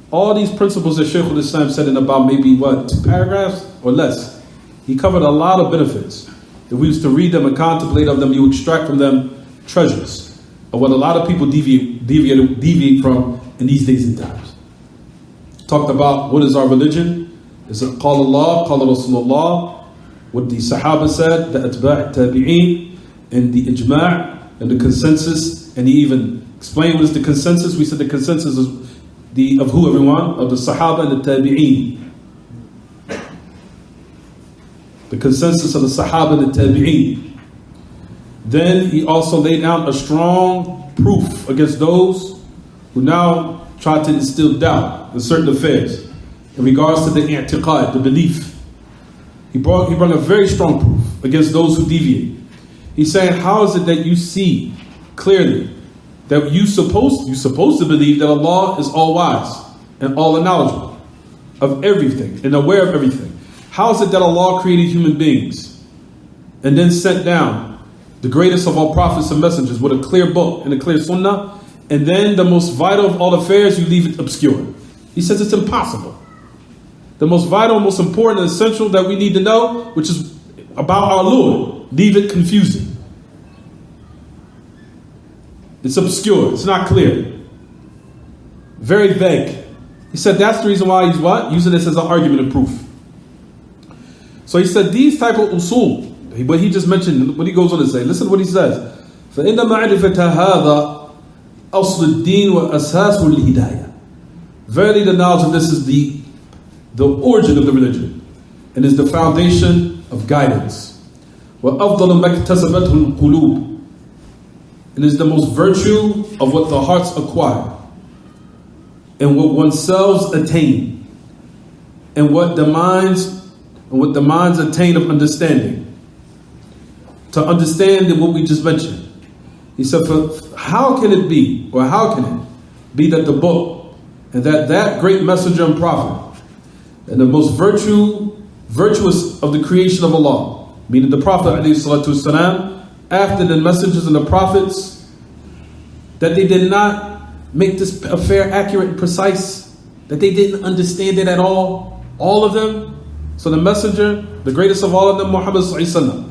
all these principles that Shaykh al-Islam said in about maybe 2 paragraphs or less, he covered a lot of benefits. If we used to read them and contemplate of them, you extract from them treasures of what a lot of people deviate from in these days and times. Talked about what is our religion. Is it Qala Allah, Qala Rasulullah, what the Sahaba said, the Atba' Tabi'een, and the Ijma' and the consensus, and he even explained what is the consensus. We said the consensus is of who, everyone? Of the Sahaba and the Tabi'een. The consensus of the Sahaba and the Tabi'een. Then he also laid down a strong proof against those who now try to instill doubt in certain affairs in regards to the i'tiqad, the belief. He brought a very strong proof against those who deviate. He's saying, how is it that you see clearly that you're supposed to believe that Allah is all wise and all knowledgeable of everything and aware of everything? How is it that Allah created human beings and then sent down the greatest of all prophets and messengers with a clear book and a clear sunnah, and then the most vital of all affairs you leave it obscure? He says it's impossible. The most vital, most important, and essential that we need to know, which is about our Lord, leave it confusing. It's obscure. It's not clear. Very vague. He said that's the reason why he's what? Using this as an argument and proof. So he said these type of usul, what he just mentioned, what he goes on to say, listen to what he says. فَإِنَّ مَعْرِفَةَ هَذَا أَصْلُ الدِّينِ وَأَسَاسُ الْهِدَايَةِ. Verily the knowledge of this is the origin of the religion and is the foundation of guidance. وَأَفْضَلُ مَا اكْتَسَبَتْهُ الْقُلُوبِ. It is the most virtue of what the hearts acquire and what oneself attain and what the minds attain of understanding. To understand what we just mentioned. He said, how can it be that the book and that great messenger and prophet and the most virtuous of the creation of Allah, meaning the Prophet ﷺ, after the messengers and the prophets, that they did not make this affair accurate and precise, that they didn't understand it at all of them. So the messenger, the greatest of all of them, Muhammad ﷺ,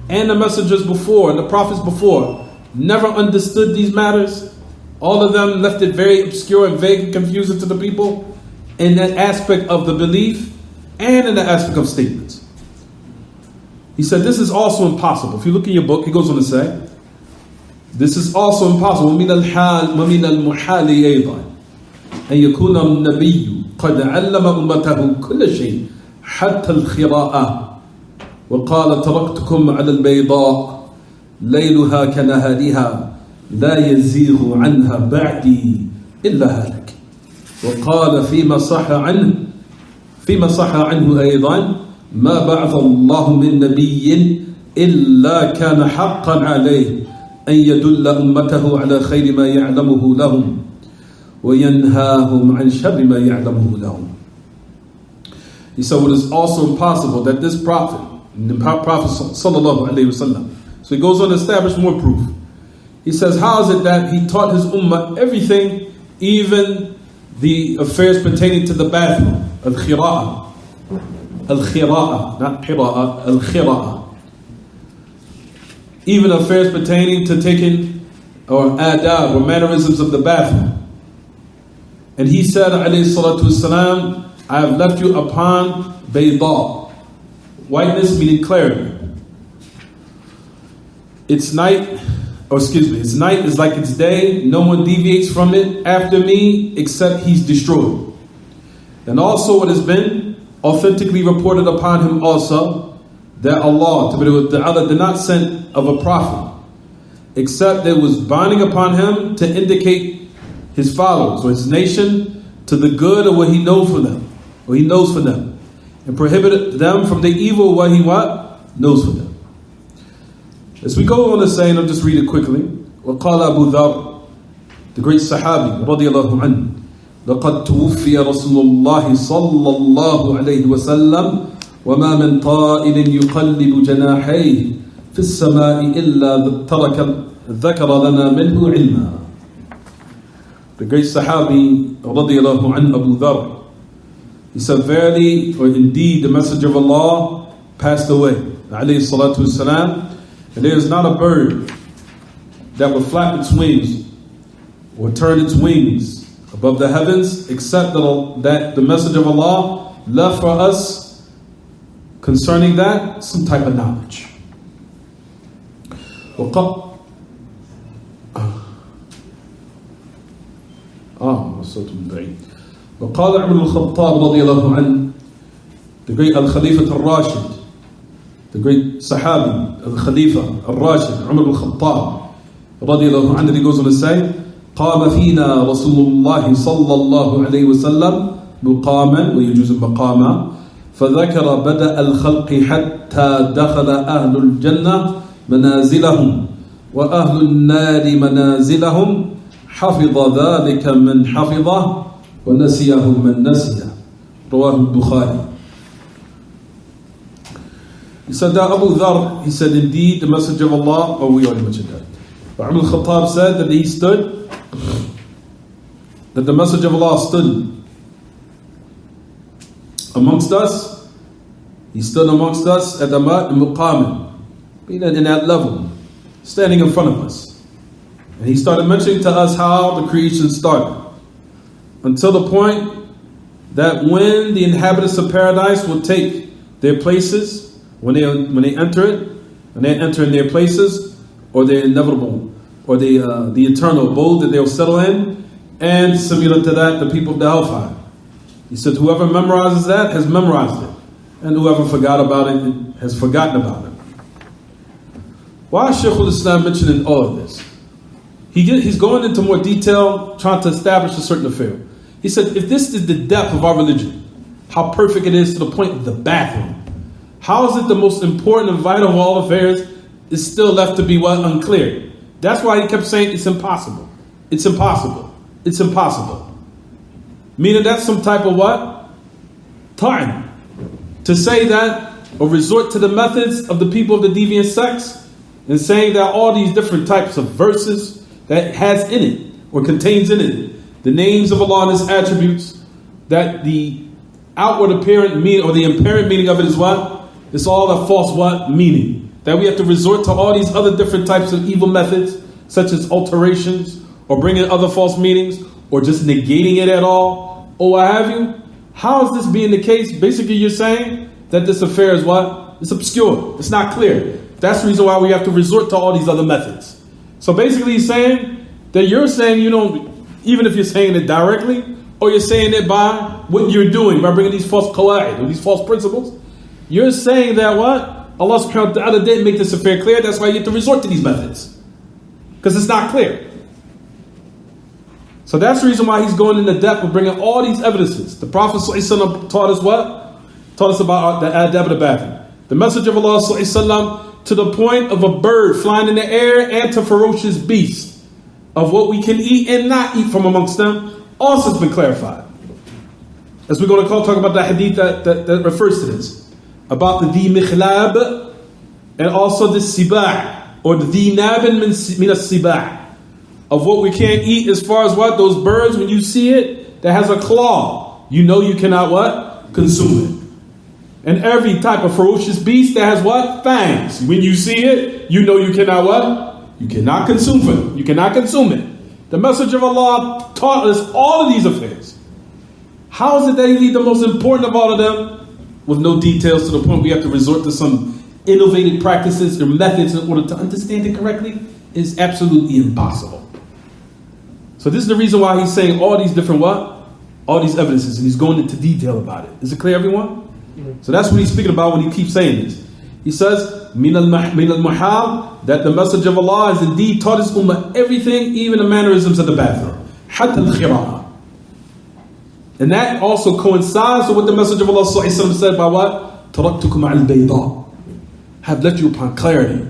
and the messengers before and the prophets before never understood these matters. All of them left it very obscure and vague and confusing to the people in that aspect of the belief and in the aspect of statements. He said this is also impossible. If you look in your book, he goes on to say, this is also impossible. وَمِنَ الْمُحَالِ أَيْضًا أَن يَكُونَ النَّبِيُّ قَدْ عَلَّمَ أُمَّتَهُ كُلَّ شَيْءٍ حَتَّى الْخِرَاءَ وقال تركتكم على البيضاء ليلها كنهارها لا يزيغ عنها بعدي إلا هلك. وقال فيما صح عنه أيضا ما بعث الله من نبي إلا كان حقا عليه أن يدل أمته على خير ما يعلمه لهم وينهاهم عن شر ما يعلمه لهم. He said, it is also impossible that this prophet, the Prophet sallallahu alaihi wasallam. So he goes on to establish more proof. He says, how is it that he taught his ummah everything, even the affairs pertaining to the bathroom, al-khira'ah. Al-khira'ah, not qira'ah, al-khira'ah. Even affairs pertaining to taking or adab or mannerisms of the bathroom. And he said, alayhi salatu wasalam, I have left you upon bayda, whiteness meaning clarity. Its night is like its day, no one deviates from it after me except he's destroyed. And also what has been authentically reported upon him also, that Allah did not send of a prophet, except there was binding upon him to indicate his followers or his nation to the good of what he knows for them, and prohibited them from the evil of what he knows for them. As we go on to say, and I'll just read it quickly. وقال أبو ذر, the great Sahabi, رضي الله عنه, لقد توفي رسول الله صلى الله عليه وسلم وما من طائر يقلب جناحيه في السماء إلا ذكر لنا منه علما. The great Sahabi, رضي الله عنه, Abu Dhar, he said, verily, or indeed, the Messenger of Allah passed away, alayhi salatu wasalam, and there is not a bird that will flap its wings or turn its wings above the heavens except that the Messenger of Allah left for us concerning that some type of knowledge. وقال عمر الخطاب رضي الله عنه, the great Al-Khalifa al-Rashid, the great Sahabi, Al-Khalifa al-Rashid, Umar al-Khattab رضي الله عنه, he goes on to say, قام فينا رسول الله صلى الله عليه وسلم مقاما ويجوز مقاما فذكر بدأ الخلق حتى دخل أهل الجنة منازلهم وأهل النار منازلهم حفظ ذلك من حفظه ونسيه من نسيه. رواه البخاري. He said that Abu Dhar, he said, indeed the Messenger of Allah, we already mentioned that. But Umar al-Khattab said that that the Messenger of Allah stood amongst us. He stood amongst us at the muqamin, meaning in that level, standing in front of us. And he started mentioning to us how the creation started, until the point that when the inhabitants of paradise will take their places, when they enter it, and they enter in their places, or their inevitable, or the eternal abode that they'll settle in, and similar to that, the people of the hellfire. He said, whoever memorizes that has memorized it, and whoever forgot about it has forgotten about it. Why is Shaykh al-Islam mentioning all of this? He's going into more detail, trying to establish a certain affair. He said, if this is the depth of our religion, how perfect it is to the point of the bathroom, how is it the most important and vital of all affairs is still left to be unclear? That's why he kept saying it's impossible. It's impossible. It's impossible. Meaning that's some type of time to say that or resort to the methods of the people of the deviant sects and saying that all these different types of verses that has in it or contains in it the names of Allah and His attributes, that the outward apparent meaning or the apparent meaning of it is what? It's all a false meaning. That we have to resort to all these other different types of evil methods, such as alterations or bringing other false meanings or just negating it at all or what have you. How is this being the case? Basically, you're saying that this affair is It's obscure. It's not clear. That's the reason why we have to resort to all these other methods. So basically, he's saying that you're saying you don't, even if you're saying it directly, or you're saying it by what you're doing, by bringing these false qawa'id, or these false principles, you're saying that Allah subhanahu wa ta'ala didn't make this affair clear, that's why you have to resort to these methods. Because it's not clear. So that's the reason why he's going into depth of bringing all these evidences. The Prophet ﷺ taught us what? Taught us about the adab of the bathroom. The Messenger of Allah ﷺ, to the point of a bird flying in the air and to ferocious beasts, of what we can eat and not eat from amongst them, also has been clarified. As we're going to talk about the hadith that refers to this, about the dhi mikhlab and also the sibah, or the dhi nabin min as-sibah, of what we can't eat as far as those birds, when you see it, that has a claw, you know you cannot what? Consume it. And every type of ferocious beast that has what? Fangs. When you see it, you know you cannot what? You cannot consume it. You cannot consume it. The Messenger of Allah taught us all of these affairs. How is it that he leave the most important of all of them? With no details, to the point we have to resort to some innovative practices or methods in order to understand it correctly, is absolutely impossible. So this is the reason why he's saying all these different what? All these evidences, and he's going into detail about it. Is it clear, everyone? So that's what he's speaking about when he keeps saying this. He says, min al-muhal, that the Messenger of Allah has indeed taught his ummah everything, even the mannerisms of the bathroom. Hatta al-khira'a. And that also coincides with what the Messenger of Allah said by what? Taraktukum al-bayda. Have left you upon clarity.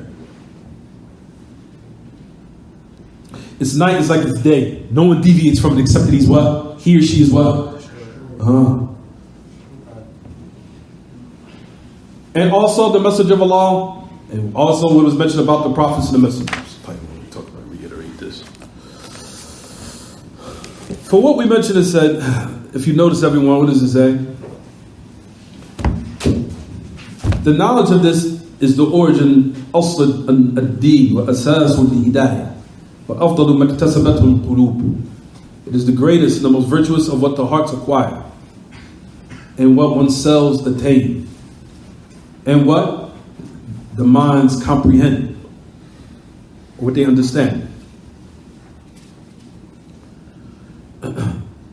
It's night is like it's day. No one deviates from it except that he's what? He or she is what? And also the Messenger of Allah, and also what was mentioned about the prophets and the messengers. I want to talk about, reiterate this. For what we mentioned, it said, if you notice, everyone, what does it say? The knowledge of this is the origin, asl ad-deen wa asas al-hidayah wa afdalu maktasabathu al-qulub. It is the greatest and the most virtuous of what the hearts acquire and what oneself attain and what the minds comprehend, what they understand.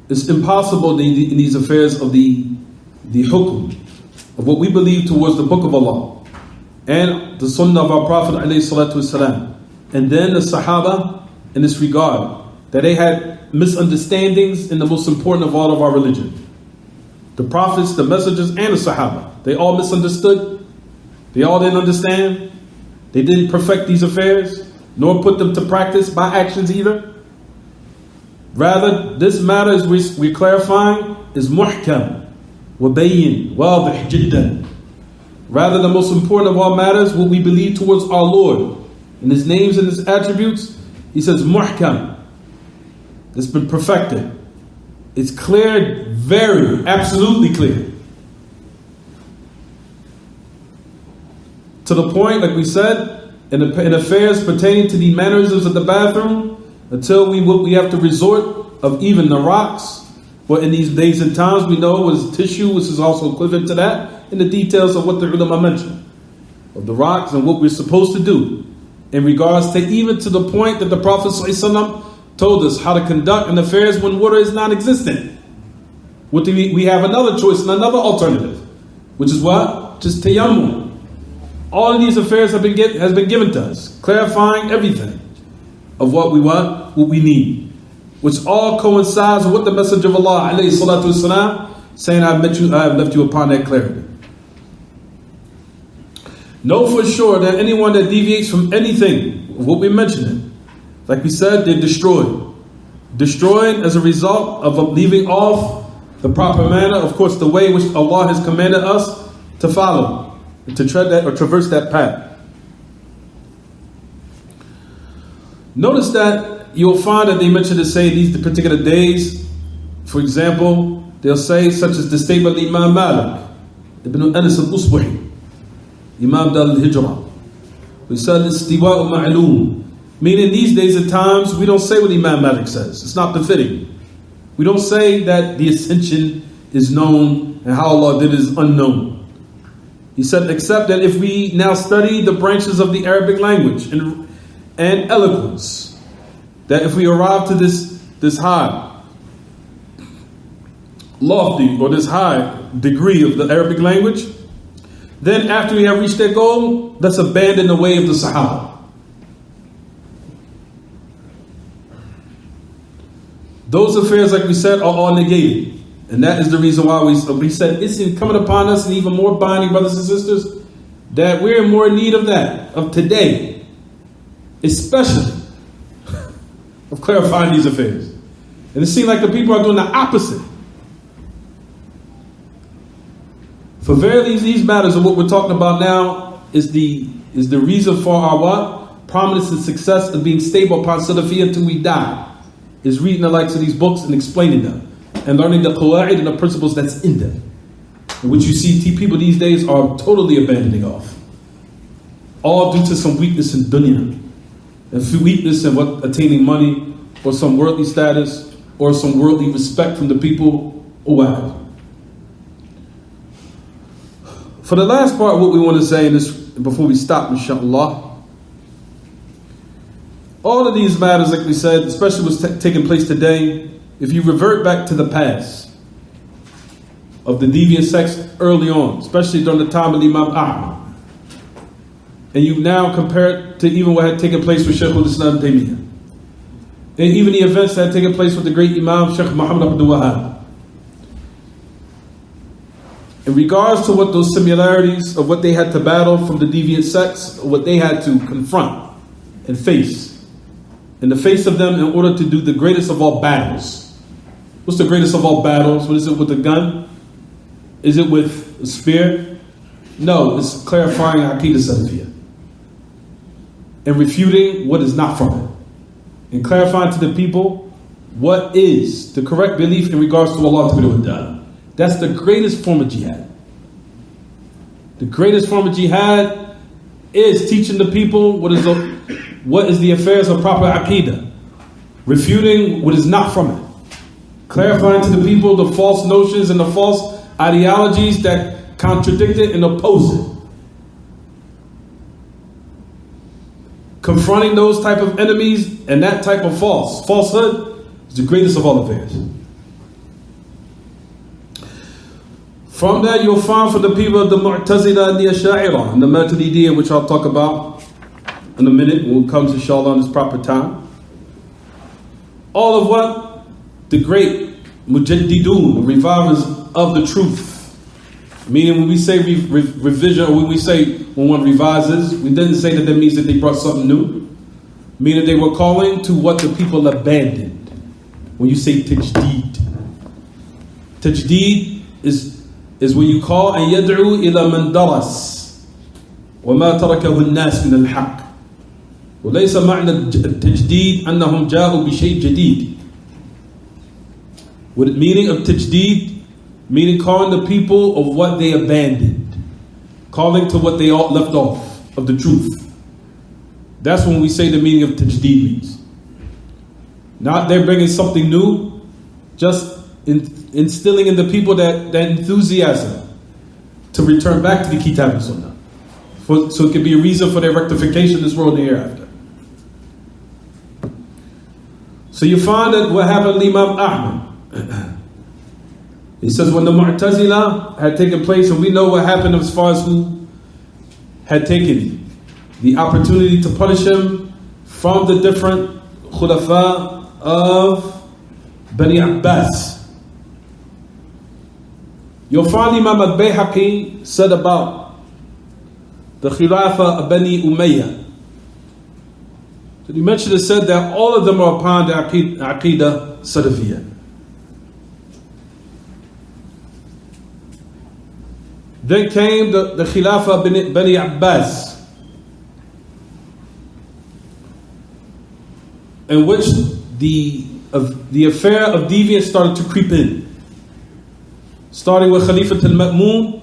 It's impossible in these affairs of the hukum, of what we believe towards the Book of Allah and the Sunnah of our Prophet ﷺ, and then the Sahaba in this regard, that they had misunderstandings in the most important of all of our religion. The prophets, the messengers, and the Sahaba, they all misunderstood. They all didn't understand. They didn't perfect these affairs, nor put them to practice by actions either. Rather, this matter, as we're clarifying, is muhkam, wabayyin, wadih jiddan. Rather, the most important of all matters, what we believe towards our Lord, in His names and His attributes, He says muhkam. It's been perfected. It's clear, very, absolutely clear. To the point, like we said, in affairs pertaining to the mannerisms of the bathroom, until we have to resort of even the rocks. Well, in these days and times, we know it was tissue, which is also equivalent to that, in the details of what the ulama mentioned, of the rocks and what we're supposed to do, in regards to even to the point that the Prophet ﷺ told us how to conduct in affairs when water is non-existent. We have another choice and another alternative, which is what? Just tayammum. All of these affairs has been given to us, clarifying everything of what we want, what we need, which all coincides with what the Messenger of Allah ﷺ saying, I have left you upon that clarity. Know for sure that anyone that deviates from anything of what we're mentioning, like we said, they're destroyed. Destroyed as a result of leaving off the proper manner, of course, the way which Allah has commanded us to follow, to tread that or traverse that path. Notice that you'll find that they mention to say these particular days. For example, they'll say, such as the statement of Imam Malik, Ibn Anas al-Usbuhi, Imam Dar al-Hijrah. We said istiwa'u ma'loom, meaning these days and times we don't say what Imam Malik says. It's not befitting. We don't say that the ascension is known and how Allah did is unknown. He said, except that if we now study the branches of the Arabic language and eloquence, that if we arrive to this high, lofty, or this high degree of the Arabic language, then after we have reached that goal, let's abandon the way of the Sahaba. Those affairs, like we said, are all negated. And that is the reason why we said it's coming upon us, and even more binding, brothers and sisters, that we're in more need of that, of today, especially of clarifying these affairs. And it seems like the people are doing the opposite. For verily, these matters of what we're talking about now is the reason for our what? Prominence and success of being stable upon Salafiyah until we die. Is reading the likes of these books and explaining them. and learning the qawa'id and the principles that's in them, which you see people these days are totally abandoning of, all due to some weakness in dunya, and weakness in what attaining money, or some worldly status, or some worldly respect from the people, or what have you. For the last part, what we want to say in this, before we stop, inshallah, all of these matters, like we said, especially what's taking place today, if you revert back to the past of the deviant sects early on, especially during the time of Imam Ahmad, and you now compare it to even what had taken place with Shaykh al-Islam Taymiyyah, and even the events that had taken place with the great Imam Shaykh Muhammad Abdur Razzaq, in regards to what those similarities of what they had to battle from the deviant sects, or what they had to confront and face, in the face of them, in order to do the greatest of all battles. What's the greatest of all battles? What is it, with a gun? Is it with a spear? No, it's clarifying Aqidah Salafiyah and refuting what is not from it, and clarifying to the people what is the correct belief in regards to Allah Ta'ala. That's the greatest form of jihad. The greatest form of jihad is teaching the people what is the affairs of proper Aqidah, refuting what is not from it, clarifying to the people the false notions and the false ideologies that contradict it and oppose it, confronting those type of enemies and that type of falsehood is the greatest of all affairs. From that, you'll find for the people of the Mu'tazila and the Ash'ariyah and the Maturidiyya, which I'll talk about in a minute when it comes, inshallah, in its proper time. All of what? The great Mujaddidun, revivers of the truth. Meaning when we say revision, or when one revises, we didn't say that means that they brought something new. Meaning they were calling to what the people abandoned. When you say tajdeed. Tajdeed is when you call and yad'u ila man daras wa ma tarakahu an-nas min al-haqq. وليس معنى التجديد أنهم جاءوا بشيء جديد. What the meaning of tajdeed, meaning calling the people of what they abandoned, calling to what they all left off of the truth. That's when we say the meaning of tajdeed means. Not they're bringing something new, just instilling in the people that enthusiasm to return back to the Kitab and Sunnah, so it could be a reason for their rectification in this world and hereafter. So you find that what happened to Imam Ahmad, he says when the Mu'tazila had taken place, and we know what happened as far as who had taken the opportunity to punish him from the different khulafa of Bani Abbas. You'll find Imam al-Bayhaqi said about the Khilafah of Bani Umayyah. So he mentioned and said that all of them are upon the Aqidah Salafiyah. Then came the Khilafah of Bani Abbas, in which the affair of deviance started to creep in. Starting with Khalifa al-Ma'mun.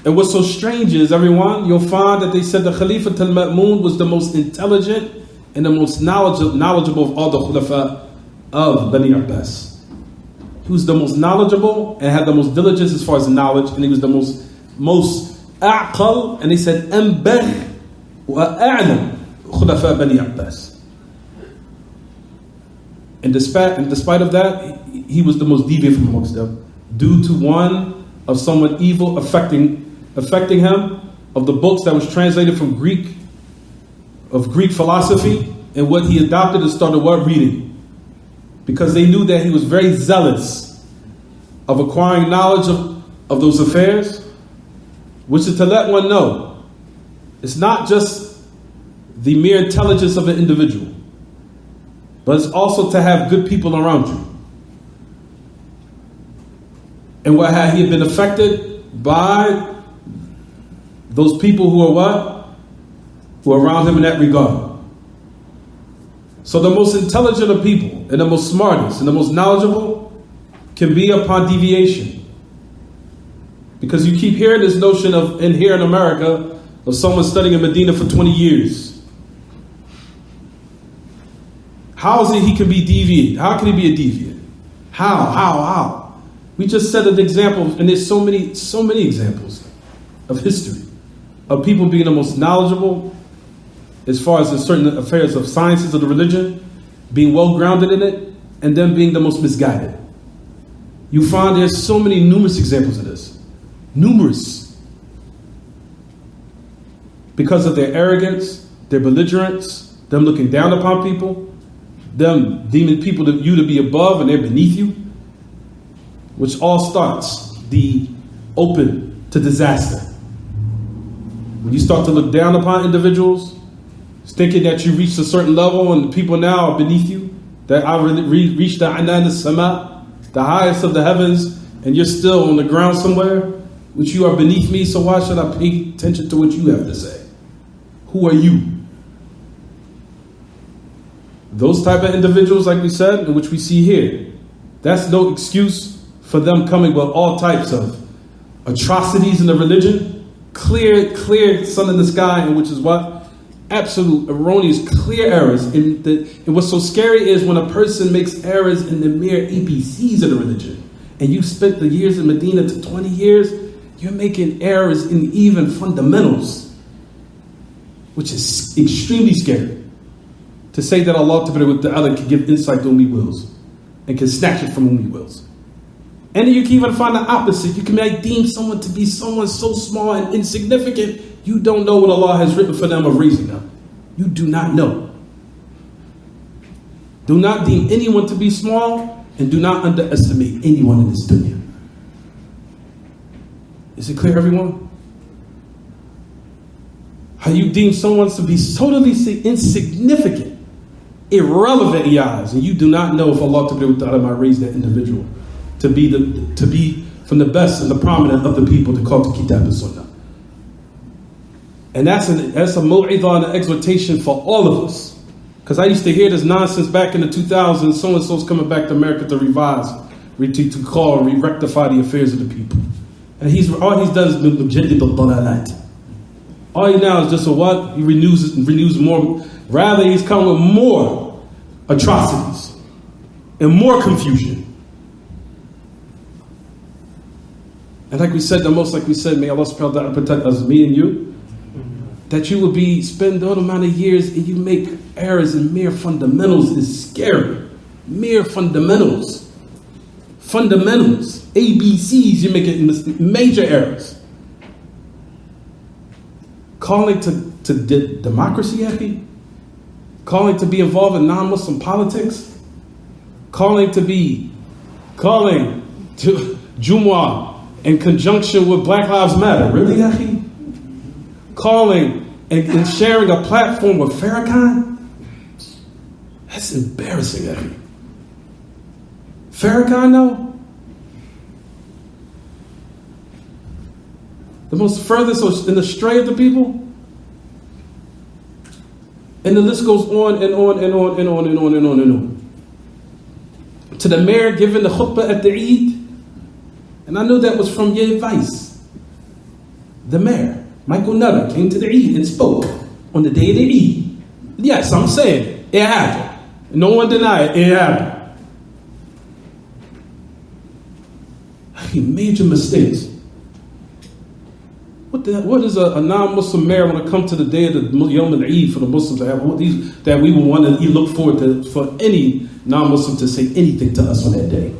And what's so strange is, everyone, you'll find that they said the Khalifa al-Ma'mun was the most intelligent and the most knowledgeable of all the Khulafa of Bani Abbas. He was the most knowledgeable and had the most diligence as far as knowledge, and he was the most a'qal, and they said anbagh wa a'lam Khulafa Bani Abbas. And despite of that, he was the most deviant from amongst them, due to one of someone evil affecting him, of the books that was translated from Greek philosophy, and what he adopted and started reading. Because they knew that he was very zealous of acquiring knowledge of those affairs, which is to let one know it's not just the mere intelligence of an individual, but it's also to have good people around you. And what had he been affected by those people who are what? Who are around him in that regard. So the most intelligent of people, and the most smartest, and the most knowledgeable, can be upon deviation. Because you keep hearing this notion of, in here in America, of someone studying in Medina for 20 years. How is it he can be deviant? How can he be a deviant? How? We just set an example, and there's so many examples of history, of people being the most knowledgeable as far as in certain affairs of sciences of the religion, being well grounded in it, and then being the most misguided. You find there's so many numerous examples of this. Numerous. Because of their arrogance, their belligerence, them looking down upon people, them deeming people you to be above and they're beneath you, which all starts the open to disaster. When you start to look down upon individuals, thinking that you reached a certain level and the people now are beneath you, that I reached the anan as-sama, the highest of the heavens, and you're still on the ground somewhere, which you are beneath me, so why should I pay attention to what you have to say? Who are you? Those type of individuals, like we said, and which we see here, that's no excuse for them coming with all types of atrocities in the religion, clear sun in the sky, and which is what? Absolute, erroneous, clear errors. And what's so scary is when a person makes errors in the mere ABCs of the religion, and you spent the years in Medina to 20 years, you're making errors in even fundamentals, which is extremely scary. To say that Allah Ta'ala can give insight to whom He wills, and can snatch it from whom He wills. And then you can even find the opposite. You can deem someone to be someone so small and insignificant, you don't know what Allah has written for them of raising them. You do not know. Do not deem anyone to be small, and do not underestimate anyone in this dunya. Is it clear, everyone? How you deem someone to be totally insignificant, irrelevant in your eyes, and you do not know if Allah Ta'ala might raise that individual to be from the best and the prominent of the people to call to Kitab and Sunnah. And that's a mu'idah and an exhortation for all of us. Because I used to hear this nonsense back in the 2000s, so-and-so's coming back to America to revise, to call and rectify the affairs of the people. And all he's done is mujaddid al-dalalat. All he now is just a what? He renews more. Rather, he's come with more atrocities and more confusion. And like we said, may Allah subhanahu wa ta'ala protect us, me and you, that you will spend all amount of years and you make errors in mere fundamentals is scary. Mere fundamentals. Fundamentals. ABCs, you're making major errors. Calling to democracy, Yahi? Calling to be involved in non-Muslim politics? Calling to Jumu'ah in conjunction with Black Lives Matter. Really, Yahi? Calling and sharing a platform with Farrakhan? That's embarrassing, Yahi. Farrakhan, though? The most furthest in the stray of the people? And the list goes on and on and on and on and on and on and on. To the mayor giving the khutbah at the Eid. And I know that was from your advice. The mayor, Michael Nutter, came to the Eid and spoke on the day of the Eid. Yes, I'm saying it happened. No one denied it happened. He made major mistakes. What is a non-Muslim mayor when it comes to the day of the Yom al-Eid for the Muslims to have that we would want to look forward to for any non-Muslim to say anything to us on that day?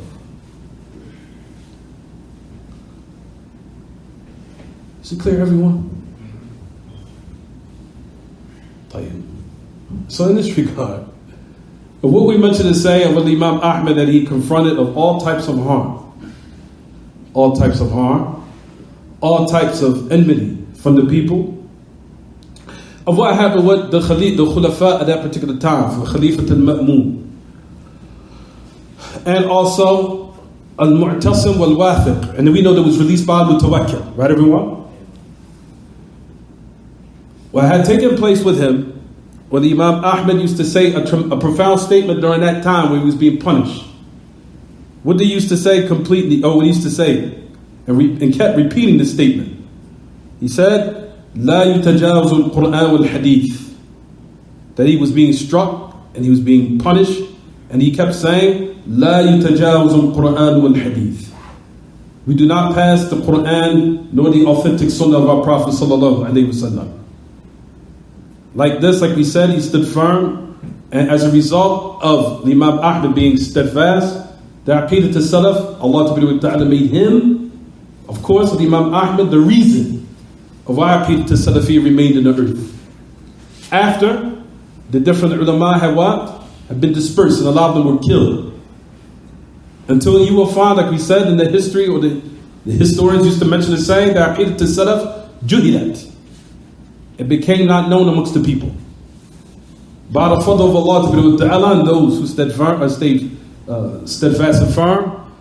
Is it clear, everyone? So in this regard, what we mentioned to say of Imam Ahmed that he confronted of all types of harm, all types of enmity from the people, of what happened with the Khulafa at that particular time, for Khalifat al-Ma'mun, and also al-Mu'tasim wal-Wathiq, and then we know that was released by al-Mutawakkil, right, everyone? What had taken place with him, when the Imam Ahmed used to say a profound statement during that time when he was being punished. What they used to say completely, what he used to say, and kept repeating this statement. He said, لا يتجاوز القرآن والحديث. That he was being struck and he was being punished, and he kept saying, لا يتجاوز القرآن والحديث. We do not pass the Quran nor the authentic Sunnah of our Prophet sallallahu alaihi wasallam. Like this, like we said, he stood firm, and as a result of the Imam Ahmad being steadfast, the Aqidah to Salaf, Allah Ta'ala made him, of course, the Imam Ahmad, the reason of why Aqidah to Salafiyya remained in the earth. After the different ulama had what? Had been dispersed, and a lot of them were killed. Until you will find, like we said in the history, or the historians used to mention the saying, that Aqidah to Salaf juhilat. It became not known amongst the people. By the fadl of Allah Ta'ala and those who stayed steadfast and firm,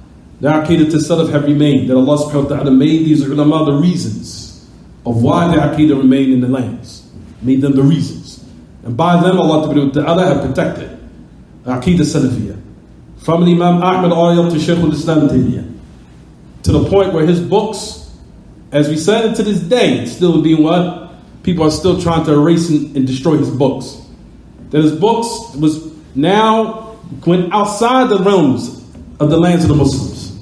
the Aqidah to Salaf have remained. That Allah subhanahu wa ta'ala made these ulama the reasons of why the Aqidah remained in the lands. Made them the reasons. And by them Allah Ta'ala have protected Aqidah Salafiyya. From the Imam Ahmad all the way up to Shaykh al-Islam Taymiyyah. To the point where his books, as we said, and to this day, it's still being what? People are still trying to erase and destroy his books. That his books was now went outside the realms of the lands of the Muslims.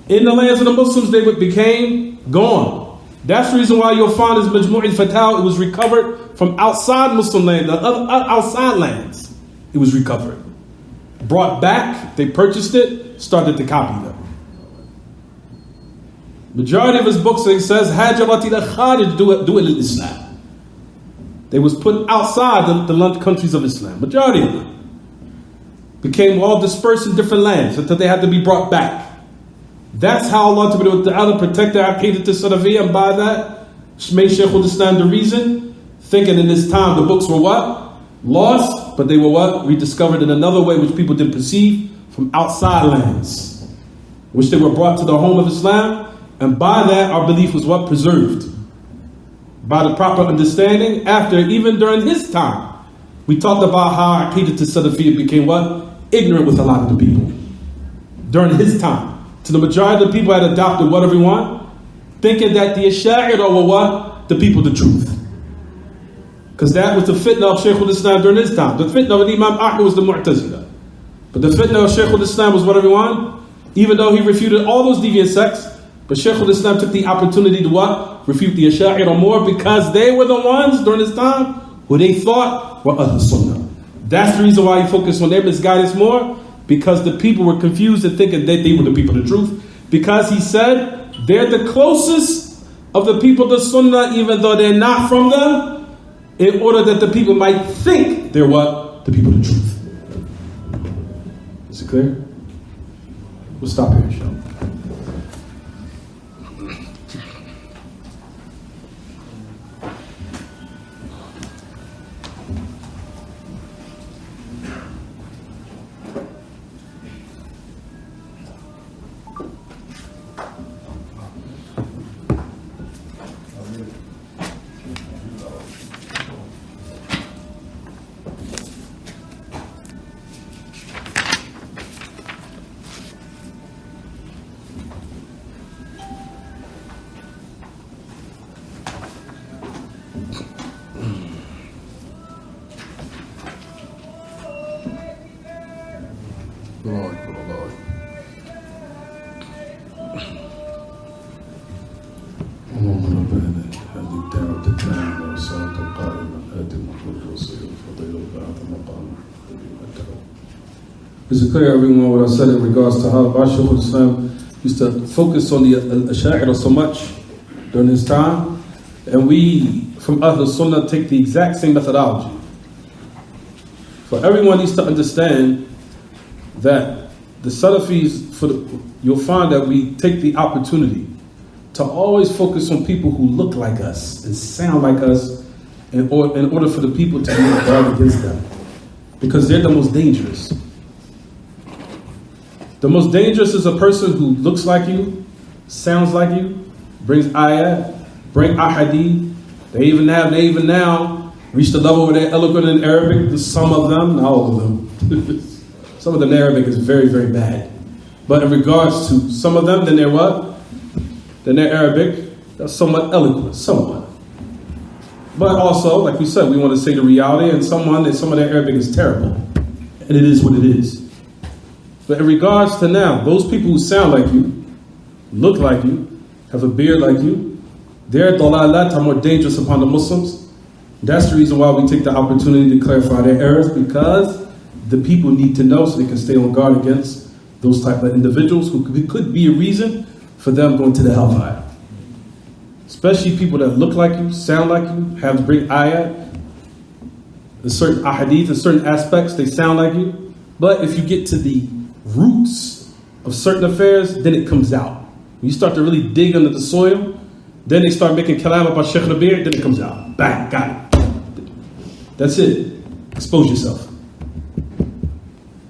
In the lands of the Muslims, they became gone. That's the reason why you'll find his Majmu' al-Fataawa, it was recovered from outside Muslim land, outside lands. It was recovered. Brought back, they purchased it, started to copy them. Majority of his books, he says, Hajarat ila kharij du'al al-Islam. They was put outside the countries of Islam. Majority of them became all dispersed in different lands until they had to be brought back. That's how Allah Ta'ala protected Aqidah to Salafiyya, and by that made Shaykh al-Islam the reason, thinking in this time the books were what? Lost, but they were what? Rediscovered in another way which people didn't perceive, from outside lands, which they were brought to the home of Islam, and by that our belief was what? Preserved. By the proper understanding, after, even during his time, we talked about how Aqidah to Salafiyya became what? Ignorant with a lot of the people. During his time. To the majority of the people had adopted what everyone? Thinking that the Ash'ari were what? The people, the truth. Because that was the fitna of Shaykh al-Islam during his time. The fitna of Imam Ahmad was the Mu'tazila. But the fitna of Shaykh al-Islam was what everyone? Even though he refuted all those deviant sects, but Shaykh al-Islam took the opportunity to what? Refute the Ash'ari more, because they were the ones during his time who they thought were Ahl Sunnah. That's the reason why he focused on their misguidance more, because the people were confused and thinking that they were the people of the truth. Because he said they're the closest of the people to Sunnah, even though they're not from them, in order that the people might think they're what? The people of the truth. Is it clear? We'll stop here, inshallah. Is it clear, everyone, what I said in regards to how Shaykh al-Islam used to focus on the Ash'ari so much during his time? And we, from Ahl Sunnah, take the exact same methodology. For everyone needs to understand that the Salafis, you'll find that we take the opportunity to always focus on people who look like us and sound like us in order for the people to be guard against them. Because they're the most dangerous. The most dangerous is a person who looks like you, sounds like you, brings ayat, bring ahadith. They even now reached the level where they're eloquent in Arabic. Some of them, not all of them. Some of them in Arabic is very, very bad. But in regards to some of them, then they're what? Then they're Arabic. They're somewhat eloquent, somewhat. But also, like we said, we want to say the reality, and some of their Arabic is terrible. And it is what it is. But in regards to now, those people who sound like you, look like you, have a beard like you, their dalalat are more dangerous upon the Muslims. That's the reason why we take the opportunity to clarify their errors, because the people need to know so they can stay on guard against those type of individuals who could be a reason for them going to the hellfire. Especially people that look like you, sound like you, have great ayat, in certain ahadith, in certain aspects, they sound like you. But if you get to the roots of certain affairs, then it comes out. When you start to really dig under the soil, then they start making kalam about Shaykh Rabi', then it comes out. Bang, got it. That's it. Expose yourself.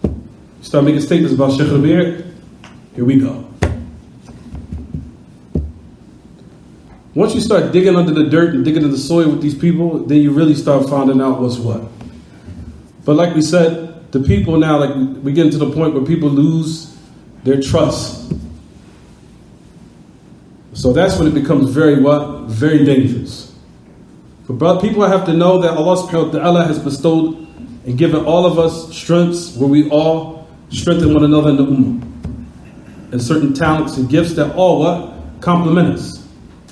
You start making statements about Shaykh Rabi', here we go. Once you start digging under the dirt and digging in the soil with these people, then you really start finding out what's what. But like we said, the people now, like we get to the point where people lose their trust. So that's when it becomes very what? Very dangerous. But people have to know that Allah subhanahu wa ta'ala has bestowed and given all of us strengths where we all strengthen one another in the ummah. And certain talents and gifts that all what? Complement us.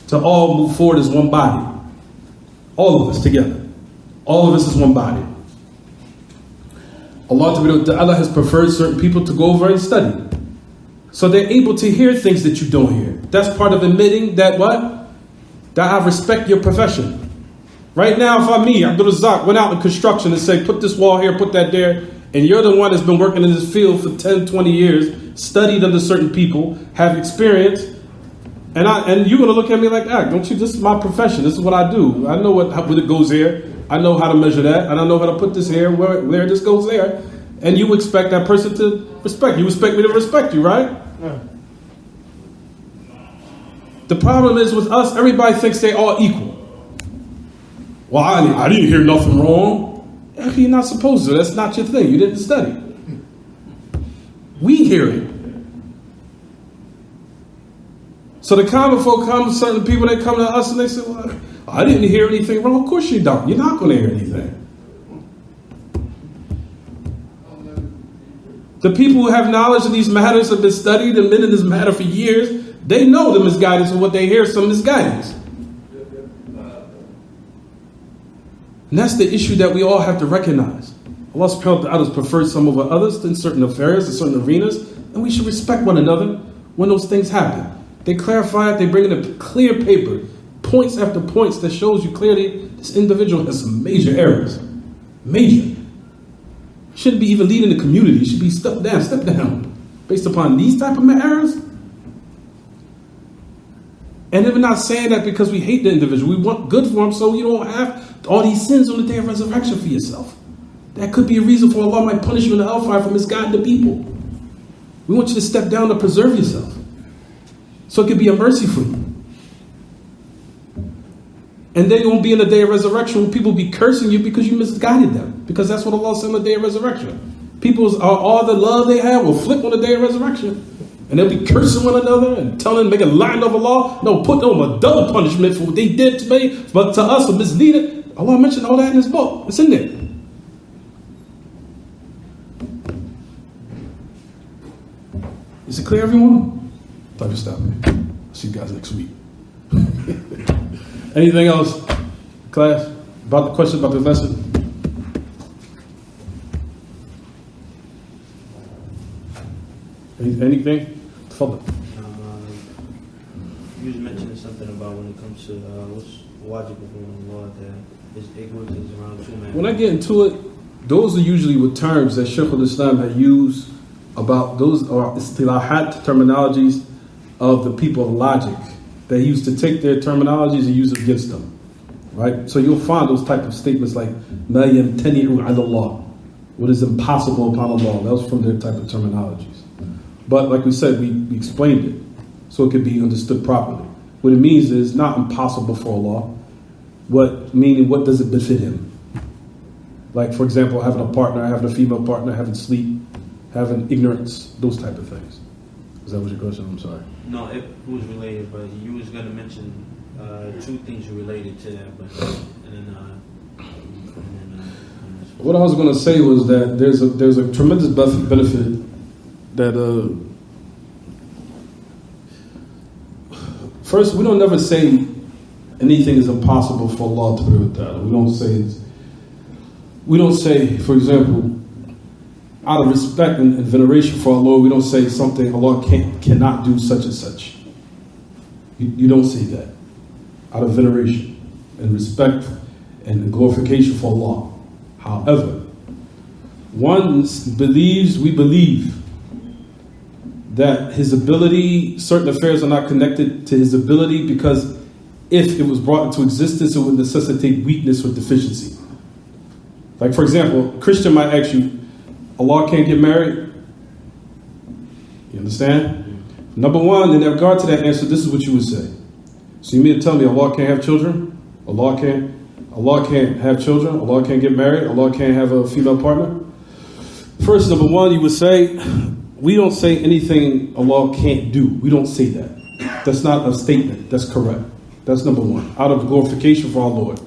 To all move forward as one body. All of us together. All of us as one body. Allah Ta'ala has preferred certain people to go over and study. So they're able to hear things that you don't hear. That's part of admitting that what? That I respect your profession. Right now, if I'm me, Abdur Razzaq, went out in construction and say, put this wall here, put that there, and you're the one that's been working in this field for 10, 20 years, studied under certain people, have experience, and you're going to look at me like, don't you, this is my profession, this is what I do. I know what it goes here, I know how to measure that, and I know how to put this here, where this goes there. And you expect that person to respect you. You expect me to respect you, right? Yeah. The problem is with us, everybody thinks they all equal. Well, I didn't hear nothing wrong. You're not supposed to. That's not your thing. You didn't study. We hear it. So the common folk come, certain people, they come to us and they say, well, I didn't hear anything wrong. Of course you don't. You're not going to hear anything. The people who have knowledge of these matters have been studied and been in this matter for years. They know the misguidance of what they hear, some misguidance. And that's the issue that we all have to recognize. Allah subhanahu wa ta'ala has preferred some over others in certain affairs, in certain arenas, and we should respect one another when those things happen. They clarify it, they bring in a clear paper, points after points that shows you clearly this individual has some major errors. Major. Shouldn't be even leading the community. Should be step down. Based upon these type of errors. And we're not saying that because we hate the individual. We want good for him so you don't have all these sins on the day of resurrection for yourself. That could be a reason for Allah might punish you in the hellfire for misguiding the people. We want you to step down to preserve yourself. So it could be a mercy for you. And then you won't be in the day of resurrection when people be cursing you because you misguided them. Because that's what Allah said on the day of resurrection. People's all the love they have will flip on the day of resurrection. And they'll be cursing one another and telling them, make a line of Allah. No, put them a double punishment for what they did to me, but to us, a misleader. Allah mentioned all that in His book. It's in there. Is it clear, everyone? Time to stop me. I'll see you guys next week. Anything else, class? About the question about the lesson? Anything? Further. You was mentioning something about when it comes to what's wajib upon Allah, that it goes around two men. When I get into it, those are usually with terms that Shaykh al-Islam had used about, those are istilahat, terminologies of the people of logic. They used to take their terminologies and use it against them, right? So you'll find those type of statements like "ma yamtani'u 'ala Allah," what is impossible upon Allah. That was from their type of terminologies. But like we said, we explained it so it could be understood properly. What it means is not impossible for Allah. Meaning what does it befit Him? Like for example, having a partner, having a female partner, having sleep, having ignorance, those type of things. Is that what your question? I'm sorry. No, it was related, but you was gonna mention two things related to that, but What I was going to say was that there's a tremendous benefit that first, we don't never say anything is impossible for Allah to do that. We don't say, for example, out of respect and veneration for Allah, we don't say something Allah cannot do such and such. You don't say that out of veneration and respect and glorification for Allah. However, we believe that His ability, certain affairs are not connected to His ability, because if it was brought into existence, it would necessitate weakness or deficiency. Like, for example, a Christian might ask you, Allah can't get married? You understand? Number one, in regard to that answer, this is what you would say. So you mean to tell me Allah can't have children? Allah can't have children? Allah can't get married? Allah can't have a female partner? First, number one, you would say, we don't say anything Allah can't do. We don't say that. That's not a statement. That's correct. That's number one. Out of glorification for our Lord.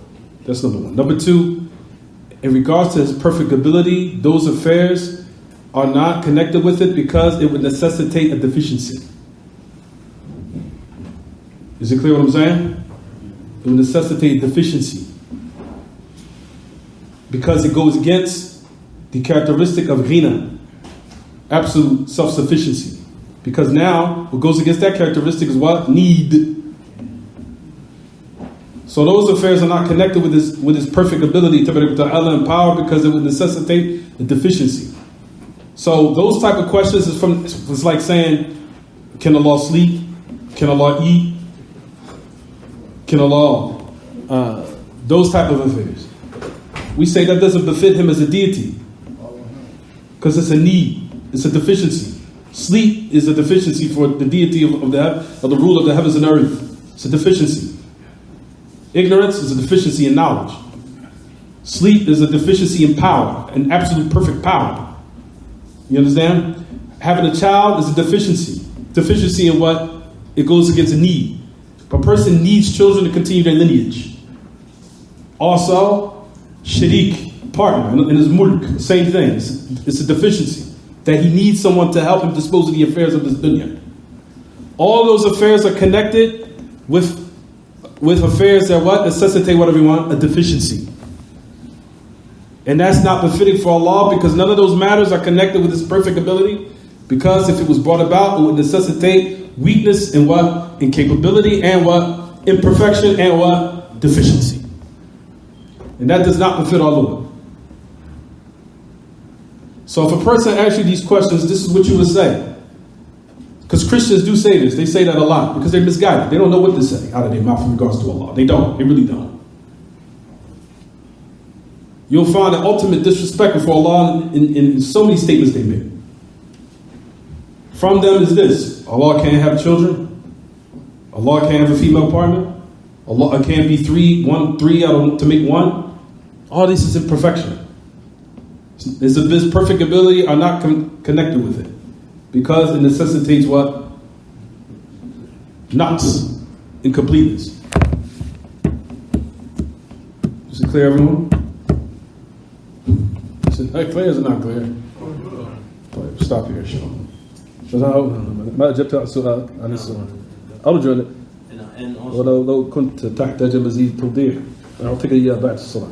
That's number one. Number two, in regards to His perfect ability, those affairs are not connected with it because it would necessitate a deficiency. Is it clear what I'm saying? It would necessitate a deficiency, because it goes against the characteristic of ghina, absolute self-sufficiency. Because now, what goes against that characteristic is what? Need. So those affairs are not connected with his perfect ability to and power, because it would necessitate a deficiency. So those type of questions it's like saying, can Allah sleep? Can Allah eat? Can Allah, those type of affairs. We say that doesn't befit Him as a deity, because it's a need, it's a deficiency. Sleep is a deficiency for the deity of the rule of the heavens and earth. It's a deficiency. Ignorance is a deficiency in knowledge. Sleep is a deficiency in power, an absolute perfect power. You understand? Having a child is a deficiency. Deficiency in what? It goes against a need. A person needs children to continue their lineage. Also, sharik, partner, in his mulk, same thing. It's a deficiency. That he needs someone to help him dispose of the affairs of his dunya. All those affairs are connected with affairs that what? Necessitate what everyone? A deficiency. And that's not befitting for Allah, because none of those matters are connected with His perfect ability. Because if it was brought about, it would necessitate weakness in what? Incapability, and what? Imperfection, and what? Deficiency. And that does not befit Allah. So if a person asks you these questions, this is what you would say. Because Christians do say this. They say that a lot because they're misguided. They don't know what to say out of their mouth in regards to Allah. They don't. They really don't. You'll find an ultimate disrespect for Allah in so many statements they make. From them is this: Allah can't have children. Allah can't have a female partner. Allah can't be three to make one. All this is imperfection. His perfect ability are not connected with it, because it necessitates what? Nuts, incompleteness. Is it clear, everyone? Is it not clear? Is it not clear? Stop here, Sean. ما أجبت على السؤال عن السؤال. أرجو ولو كنت تحتاج مزيد توضيح أعطيك إياه بعد الصلاة.